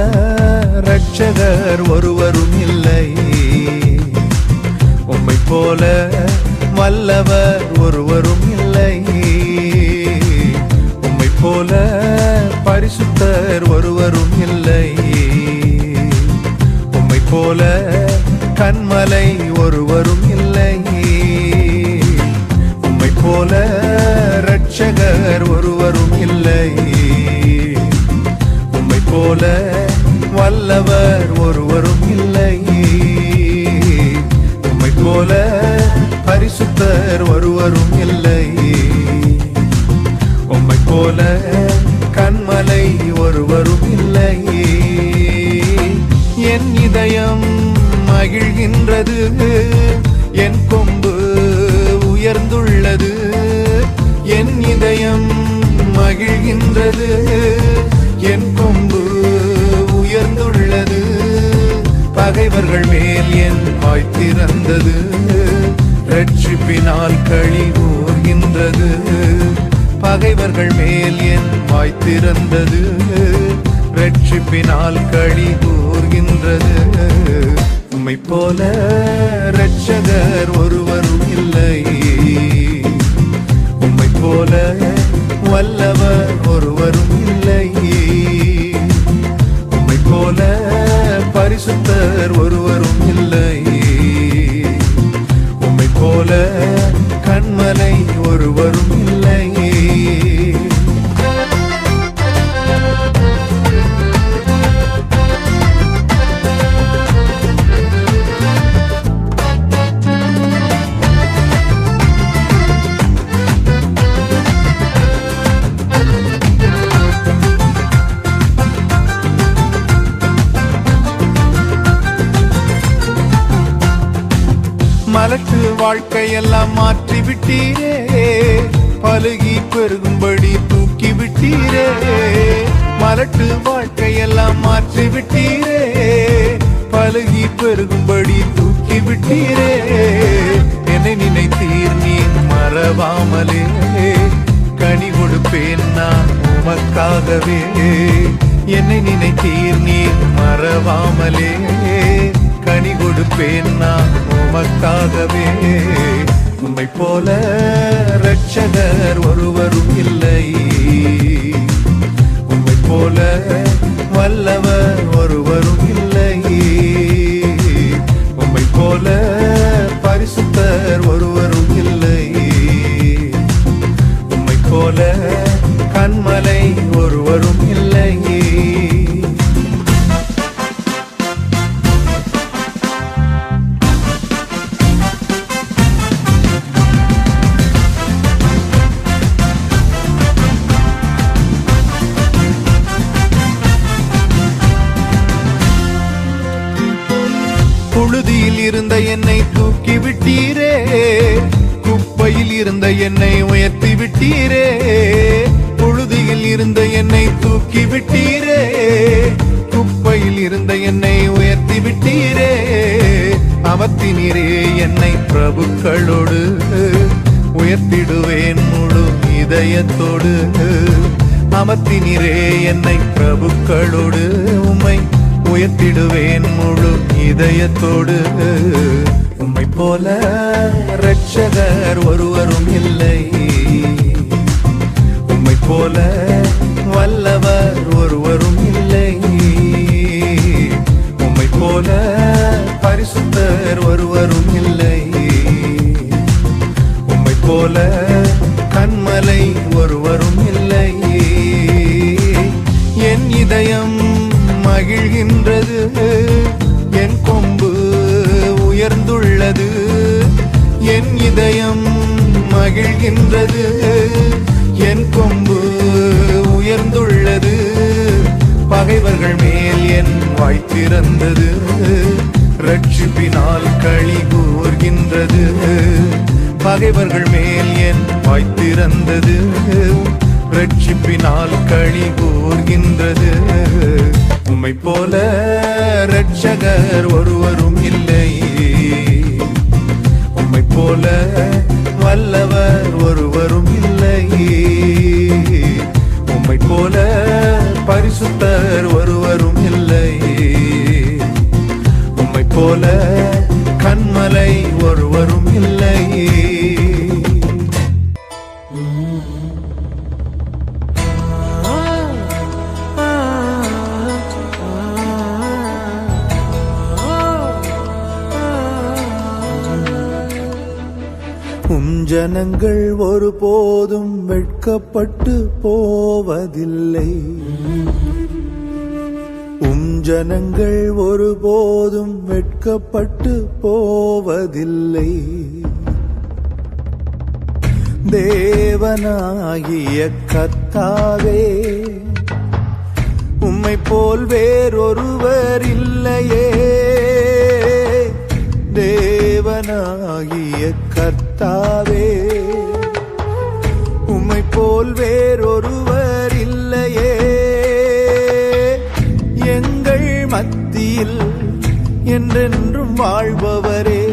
ரட்சகர் ஒருவரும் இல்லை, உம்மை போல வல்லவர் ஒருவரும் இல்லை. உம்மை போல பரிசுத்தர் ஒருவரும் இல்லை, உம்மை போல கன்மலை ஒருவரும் இல்லை. உம்மை போல ரட்சகர் ஒருவரும் இல்லை, உம்மை போல வல்லவர் ஒருவரும் இல்லை. உம்மை போல பரிசுத்தர் ஒருவரும் இல்லை, உம்மை போல கன்மலை ஒருவரும் இல்லை. என் இதயம் மகிழ்கின்றது, என் கொம்பு உயர்ந்துள்ளது. என் இதயம் மகிழ்கின்றது, என் கொம்பு உயர்ந்துள்ளது. என் வாய் திறந்தது, ரட்சிப்பினால் களி கூர்கின்றது. பகைவர்கள் மேல் என் வாய் திறந்தது, ரட்சிப்பினால் களி கூர்கின்றது. உம்மை போல இரட்சகர் ஒருவரும் இல்லை, உம்மை போல வல்லவர் ஒருவரும் இல்லை, உம்மை போல பரிசுத்தர் ஒருவரும் இல்லை, உம்மை போல கண்மலை ஒருவரும் இல்லை. மலட்டு வாழ்க்கையெல்லாம் மாற்றி விட்டீரே, பழுகி பெருகும்படி தூக்கி விட்டீரே. மலட்டு வாழ்க்கையெல்லாம் மாற்றி விட்டீரே, பழுகி பெருகும்படி தூக்கி விட்டீரே. என்னை நினைத்தீர் நீ மறவாமலே, கனி கொடுப்பேன் நான் உமக்காகவே. என்னை நினைத்தீர் நீ மறவாமலே, கனி கொடுப்பேன் நான் உமக்காகவே. உம்மை போல இரட்சகர் ஒருவரும் இல்லை, உம்மை போல வல்லவர் ஒருவரும் இல்லை, உம்மை போல பரிசுத்தர் ஒருவரும் இல்லை, உம்மை போல கண்மலை ஒருவரும் இல்லை. புழுதியில் இருந்த என்னை தூக்கி விட்டீரே, குப்பையில் இருந்த என்னை உயர்த்தி விட்டீரே. புழுதியில் இருந்த என்னை தூக்கி விட்டீரே, குப்பையில் இருந்த என்னை உயர்த்தி விட்டீரே. அமர்த்தினீரே என்னை பிரபுக்களோடு, உயர்த்திடுவேன் முழு இதயத்தோடு. அமர்த்தினீரே என்னை பிரபுக்களோடு, உம்மை உயர்த்திடுவேன் முழு இதயத்தோடு. உம்மை போல இரட்சகர் ஒருவரும் இல்லை, உம்மை போல வல்லவர் ஒருவரும் இல்லை, உம்மை போல பரிசுத்தர் ஒருவரும் இல்லை, உம்மை போல கண்மலை ஒருவரும் இல்லை. என் இதயம் மகிழ்கின்றது, என் கொம்பு உயர்ந்துள்ளது. என் இதயம் மகிழ்கின்றது, என் கொம்பு உயர்ந்துள்ளது. பகைவர்கள் மேல் என் வாய் திறந்தது, ரட்சிப்பினால் களி கூர்கின்றது. பகைவர்கள் மேல் என் வாய் திறந்தது, ரட்சிப்பினால் களி கூர்கின்றது. உம்மை போல இரட்சகர் ஒருவரும் இல்லை, உம்மை போல வல்லவர் ஒருவரும் இல்லை, உம்மை போல பரிசுத்தர் ஒருவரும் இல்லை, உம்மை போல கண்மலை ஒருவரும் இல்லை. ஜனங்கள் ஒருபோதும் வெட்கப்பட்டு போவதில்லை, ஜனங்கள் ஒருபோதும் வெட்கப்பட்டு போவதில்லை. தேவனாகிய கர்த்தாவே, உம்மை போல் வேறொருவர் இல்லையே. தேவனாகிய கர்த்தாவே, உம்மை போல் வேறொருவர் இல்லையே. எங்கள் மத்தியில் என்றென்றும் வாழ்பவரே,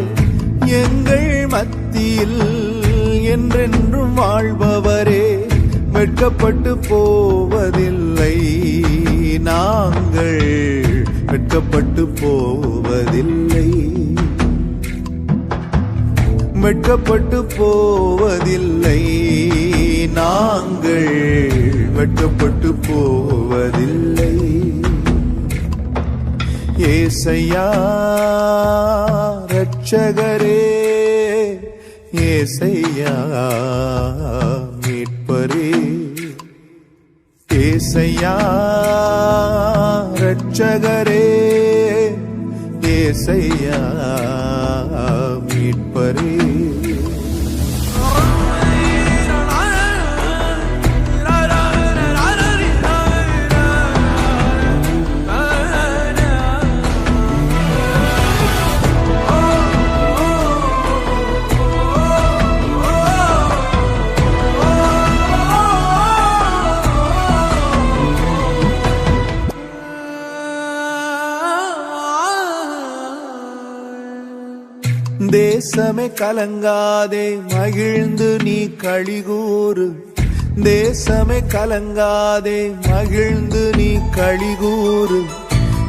எங்கள் மத்தியில் என்றென்றும் வாழ்பவரே, வெட்கப்பட்டு போவதில்லை நாங்கள், வெட்கப்பட்டு போவதில்லை, வெட்கப்பட்டு போவதில்லை நாங்கள், வெட்கப்பட்டு போவதில்லை. ஏசையா இரட்சகரே, ஏசையா மீட்பரே, ஏசையா இரட்சகரே, ஏசையா மீட்பரே. தேசமே கலங்காதே மகிழ்ந்து நீ களிகூறு, தேசமே கலங்காதே மகிழ்ந்து நீ களிகூறு,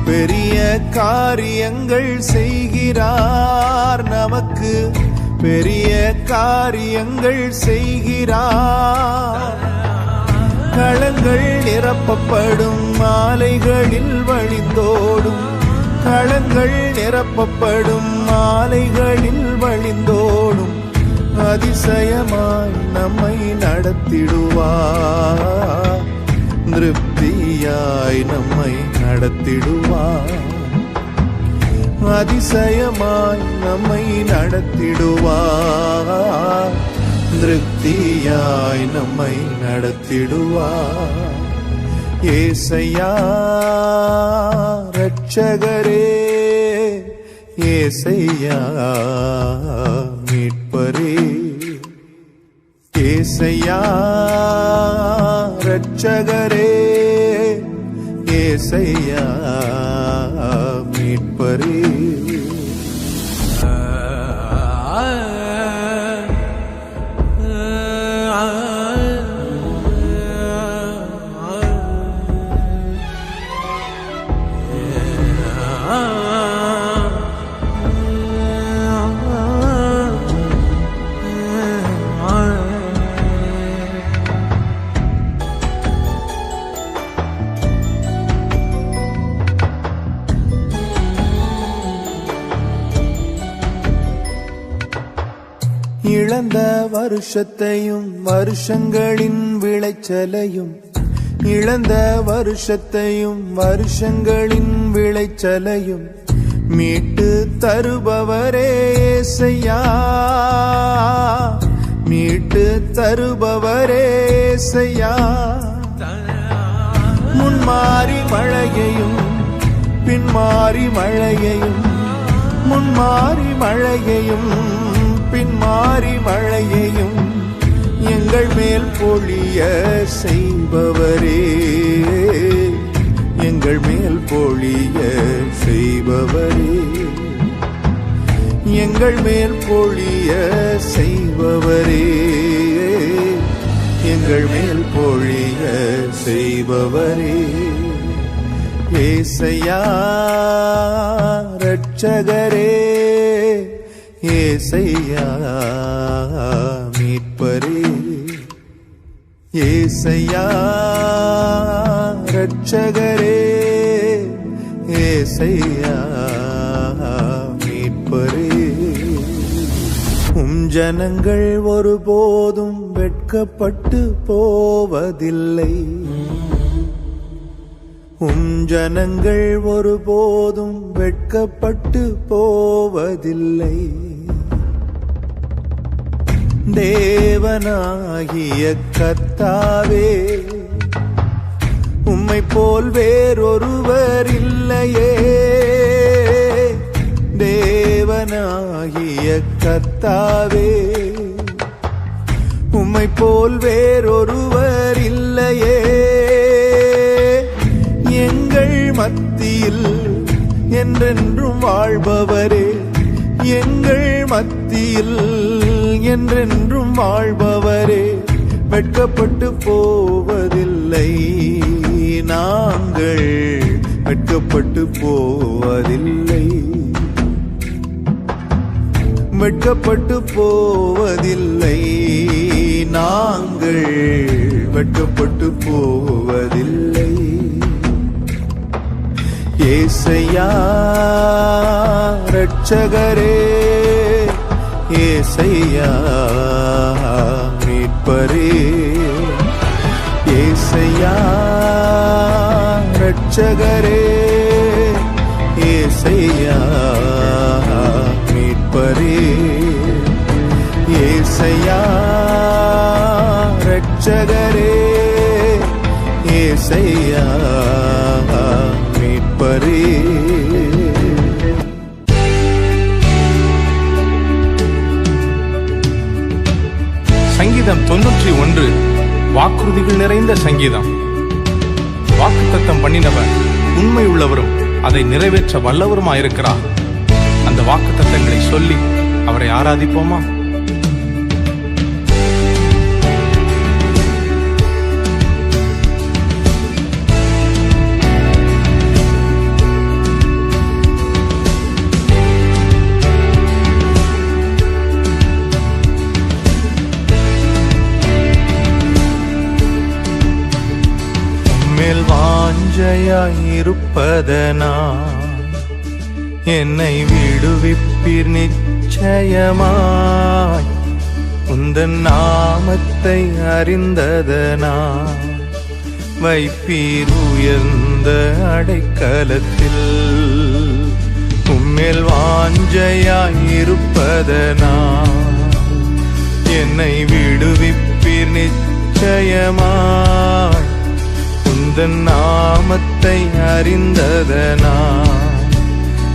பெரிய காரியங்கள் செய்கிறார் நமக்கு, பெரிய காரியங்கள் செய்கிறார். களங்கள் நிரப்பப்படும் மாலைகளில் வழிந்தோடும், களங்கள் நிரப்பப்படும் மாலைகளில் வழிந்தோடும், அதிசயமாய் நம்மை நடத்திடுவார், திருப்தியாய் நம்மை நடத்திடுவார், அதிசயமாய் நம்மை நடத்திடுவார், திருப்தியாய் நம்மை நடத்திடுவார். ஏசையா இரட்சகரே, ஏசையா மீட்பரே, ஏசையா இரட்சகரே, ஏசையா மீட்பரே. இழந்த வருஷத்தையும் வருஷங்களின் விளைச்சலையும், இழந்த வருஷத்தையும் வருஷங்களின் விளைச்சலையும் மீட்டு தருபவரே ஏசையா, மீட்டு தருபவரே ஏசையா. முன்மாறி மழையையும் பின்மாறி மழையையும், முன்மாறி மழையையும் பின்மாறி மழையையும் எங்கள் மேல் பொழிய செய்பவரே, எங்கள் மேல் பொழிய செய்பவரே, எங்கள் மேல் பொழிய செய்பவரே, எங்கள் மேல் பொழிய செய்பவரே. ஏசையா இரட்சகரே, ஏசையா மீட்பரே, ஏசையா இரட்சகரே, ஏசையா மீட்பரே. ஜனங்கள் ஒருபோதும் வெட்கப்பட்டு போவதில்லை, ஜனங்கள் ஒருபோதும் வெட்கப்பட்டு போவதில்லை. தேவனாகிய கர்த்தாவே, உம்மை போல் வேறொருவர் இல்லையே. தேவனாகிய கர்த்தாவே, உம்மை போல் வேறொருவர் இல்லையே. எங்கள் மத்தியில் என்றென்றும் வாழ்பவரே, எங்கள் மத்தியில் என்றென்றும் வாழ்பவரே, வெட்கப்பட்டு போவதில்லை நாங்கள், வெட்கப்பட்டு போவதில்லை, வெட்கப்பட்டு போவதில்லை நாங்கள், வெட்கப்பட்டு போவதில்லை. ஏசையா இரட்சகரே, ஏசையா மீட்பரே, ஏசையா இரட்சகரே, ஏசையா மீட்பரே, ஏசையா இரட்சகரே, ஏசையா மீட்பரே. சங்கீதம் 91 வாக்குறுதிகள் நிறைந்த சங்கீதம். வாக்குத்தத்தம் பண்ணினவர் உண்மை உள்ளவரும் அதை நிறைவேற்ற வல்லவருமாயிருக்கிறார். அந்த வாக்குத்தத்தங்களை சொல்லி அவரை ஆராதிப்போமா? மேல் வாஞ்சையாயிருப்பதனா என்னை விடுவிப்பீர் நிச்சயமாய், உந்தன் நாமத்தை அறிந்ததனா வைப்பீர் உயர்ந்த அடைக்கலத்தில். உம்மேல் வாஞ்சையாயிருப்பதனா என்னை விடுவிப்பீர் நிச்சயமாய், உந்தன் நாமத்தை அறிந்ததனா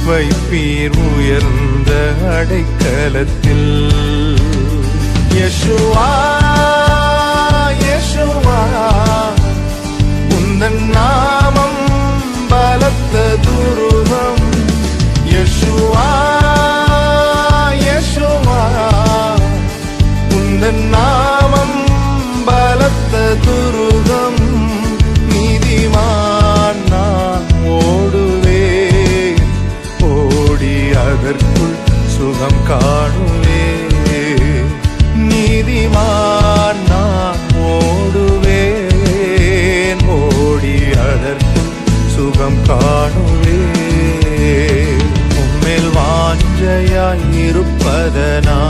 வைப்பீர் உயர்ந்த அடைக்கலத்தில். யெஷுவா யெஷுவா உந்தன் நாமம் பலத்த துருகம். யெஷுவா யெஷுவா உந்தன் நாமம் பலத்த துருகம். நீதிமான் நான் ஓடுவேன், ஓடி அதற்குள் சுகம் காணுவேன். நீதிமான் நான் ஓடுவேன், ஓடி அதற்குள் சுகம் காணுவேன். உம்மேல் வாஞ்சையாயிருப்பதனா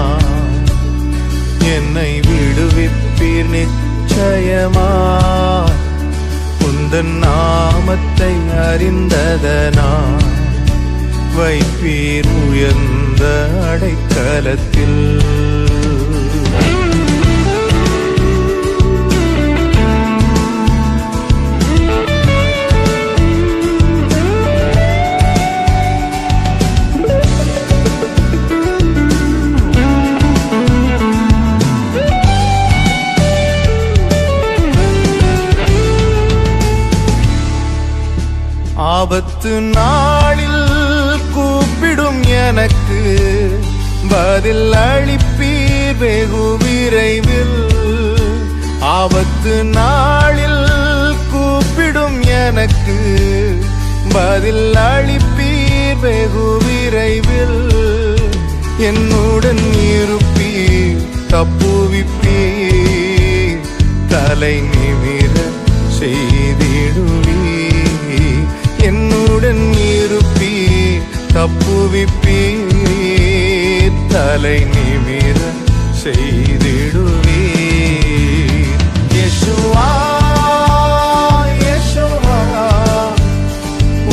என்னை விடுவிப்பீர் நிச்சயமாய், உந்தன் நாமத்தை அறிந்ததனா வைப்பீர் உயர்ந்த அடைக்கலத்தில். ஆபத்து நாளில் கூப்பிடும் எனக்கு பதில் அளிப்பீர் வெகு விரைவில். ஆபத்து நாளில் கூப்பிடும் எனக்கு பதில் அளிப்பீர் வெகு விரைவில். என்னுடன் இருப்பீர், தப்புவிப்பீர், தலை நிமிர செய்திடுவீர். என்னுடன் இருப்பீர், தப்புவிப்பீர், தலை நிமிர செய்திடுவீர். யெஷுவா யெஷுவா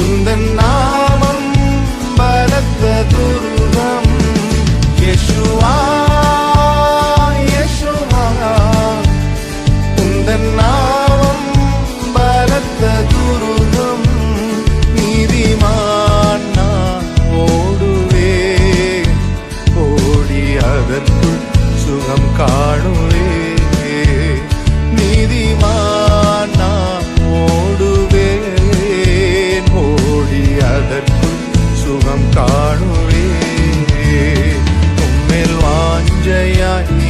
உந்தன் நாமம் பலத்த துருகம். யெஷுவா யெஷுவா உந்தன் நாமம் பலத்த துருகம். நீதிமான் நான் ஓடுவேன், ஓடி அதற்குள்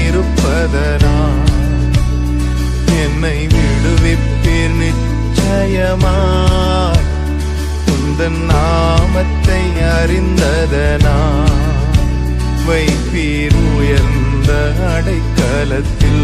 இருப்பதனால் என்னை விடுவிப்பீர் நிச்சயமாய். உந்தன் நாமத்தை அறிந்ததனால் வைப்பீர் உயர்ந்த அடைக்கலத்தில்.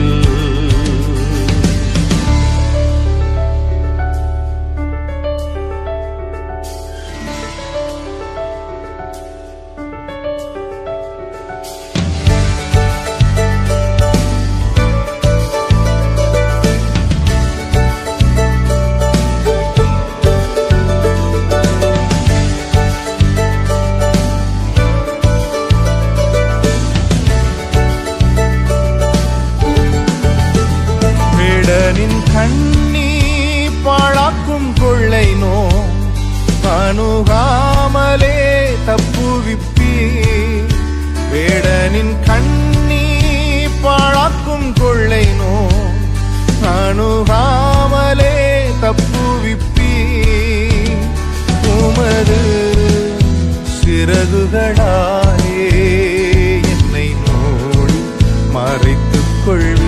கண்ணி பாழாக்கும் கொள்ளை நோ அணுகாமலே தப்புவிப்பீ. வேடனின் கண்ணி பாழாக்கும் கொள்ளை நோ அணுகாமலே தப்புவிப்பீ. உமது சிறகுகளாலே என்னை மூடி மறைத்துக் கொள்வீ.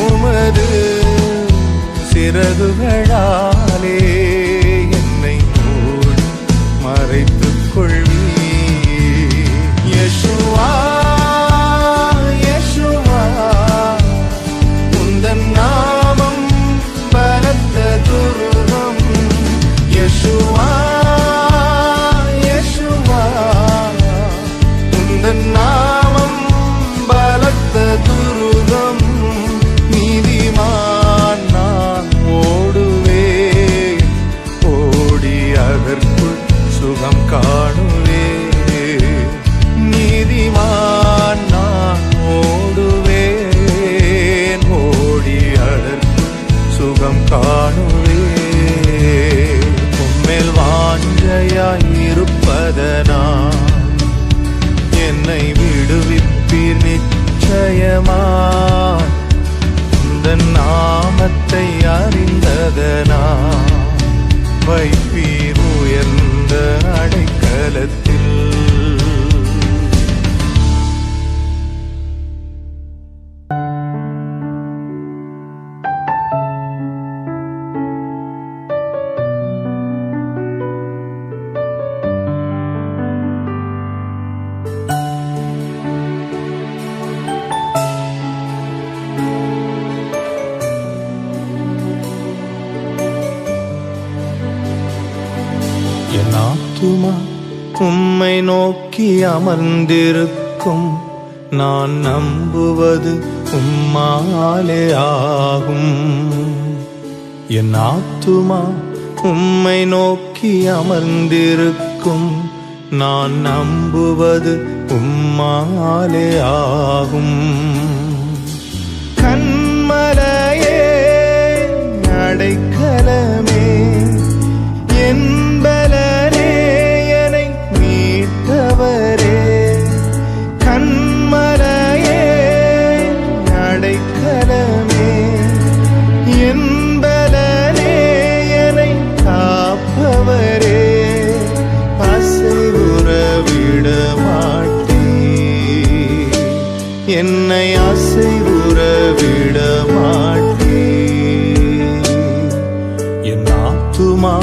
உமது சிறகுகளாலே என்னை மூடி மறைத்துக் கொள்வீ. யெஷுவா யெஷுவா உந்தன் நாமம் பலத்த துருகம். யெஷுவா யெஷுவா உந்தன் நாமம் பலத்த துருகம். நீதிமான் நான் ஓடுவேன், ஓடி அதற்குள் சுகம் காணுவேன். நீதிமான் நான் ஓடுவேன், ஓடி அதற்குள் சுகம் காணுவேன். உம்மேல் வாஞ்சையாய் இருப்பதனால் என்னை விடுவிப்பீர் நிச்சயமாய். நாமத்தை அறிந்ததனால் வைப்பீர் உயர்ந்த அடைக்கலத்தில். என் ஆத்துமா உம்மை நோக்கி அமர்ந்திருக்கும். நான் நம்புவது உம்மாலே ஆகும். என் ஆத்துமா உம்மை நோக்கி அமர்ந்திருக்கும். நான் நம்புவது உம்மாலே ஆகும். கண்மலையே அடைக்கலமே என்பலனே என்னை மீட்டவரே. கண்மலையே அடைக்கலமே என்பலனே என்னை காப்பவரே. அசைவுற விட மாட்டீர், என்னை அசைவுற விட மாட்டீர். என் ஆத்துமா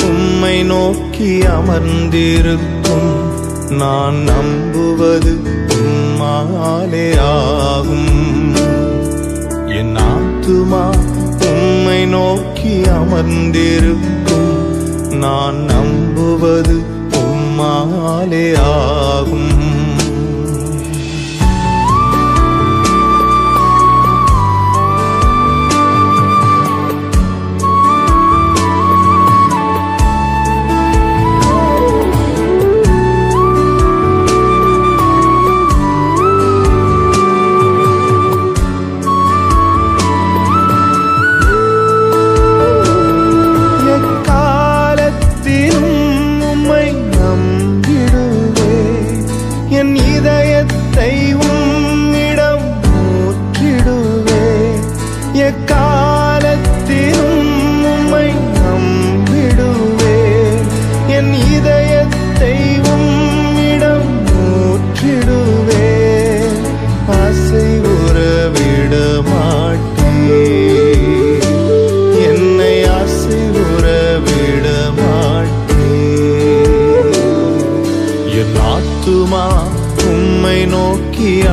உம்மை நோக்கி அமர்ந்திருக்கும். நான் நம்புவது உம்மாலே ஆகும். என் ஆத்துமா உம்மை நோக்கி அமர்ந்திருக்கும். நான் நம்புவது உம்மாலே ஆகும்.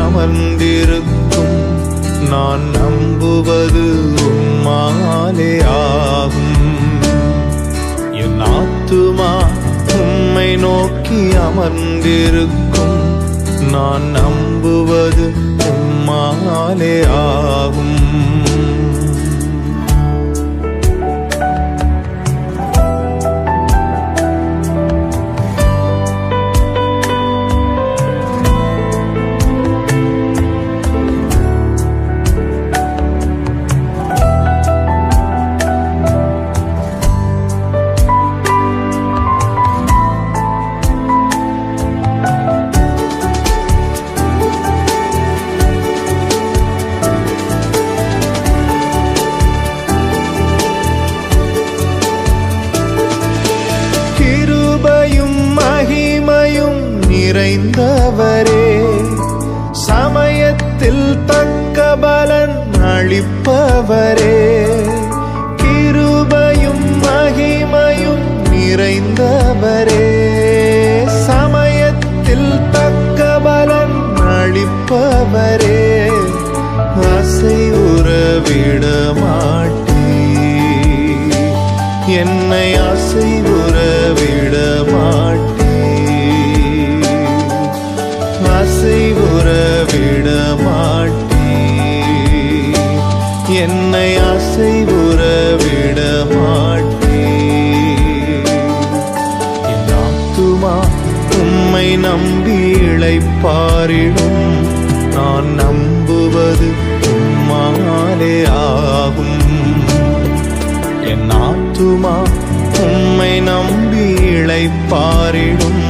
அமர்ந்திருக்கும் நான் நம்புவது உம்மாலே ஆகும். என் ஆத்துமா உம்மை நோக்கி அமர்ந்திருக்கும் நான் நம்புவது உம்மாலே ஆகும். மகிமையும் நிறைந்தவரே, சமயத்தில் தக்க பலன் அளிப்பவரே. கிருபையும் மகிமையும் நிறைந்தவரே, சமயத்தில் தக்க பலன் அளிப்பவரே. அசைவுற விட மாட்டீர், என்னை அசைவுற விட மாட்டீர், அசைவுற விட மாட்டீர், என்னை அசைவுற விட மாட்டீர். என் ஆத்துமா உம்மை நம்பி இளைப்பாறிடும் நான் நம்புவது உம்மாலே ஆகும். என் ஆத்துமா உம்மை நம்பி இளைப்பாறிடும்.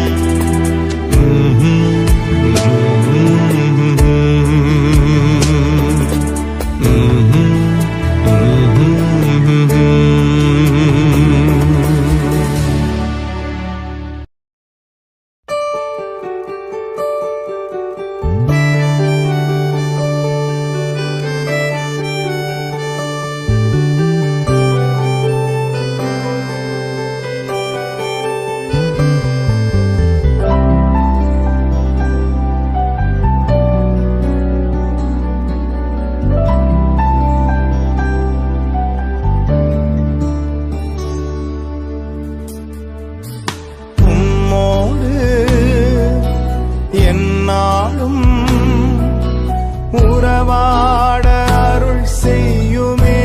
உறவாட அருள் செய்யுமே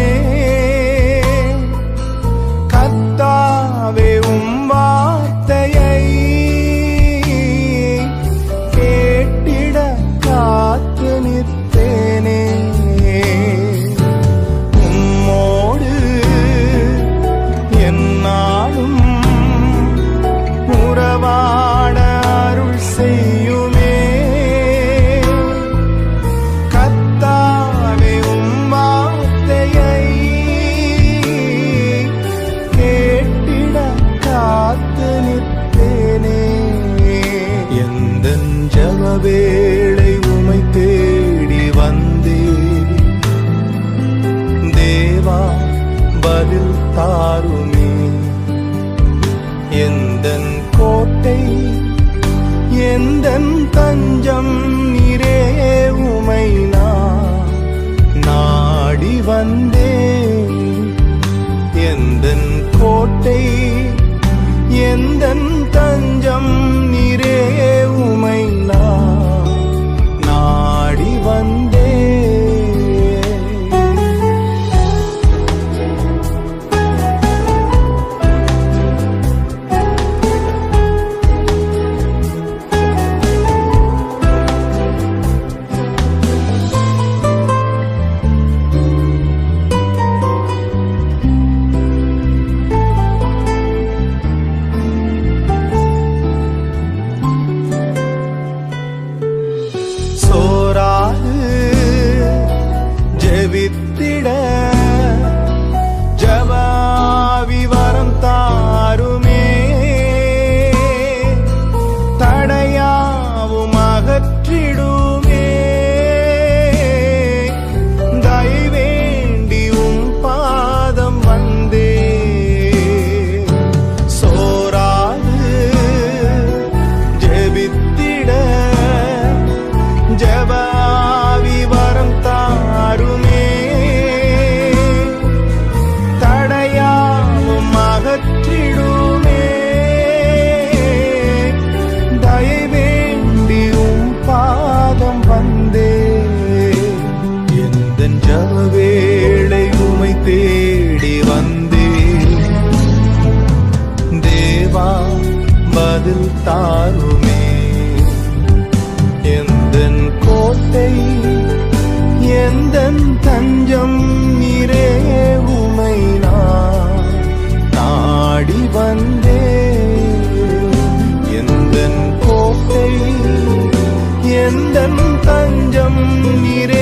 கர்த்தாவே, உம் வார்த்தையை கேட்டிட காத்து நிற்பேனே. உம்மோடு என்னாலும் உறவாட அருள் செய்யுமே கர்த்தாவே, ஆவி வரம் தாருமே, தடையாவும் அகற்றிடுமே. தயை வேண்டியும் பாதம் வந்தே, எந்தன் ஜப வேளை உமை தேடி வந்தே. தேவா பதில் தாருமே, எந்தன் கோட்டை எந்தன் தஞ்சம் நீரே, உமை நான் நாடி வந்தே. எந்தன் கோட்டை எந்தன் தஞ்சம் நீரே,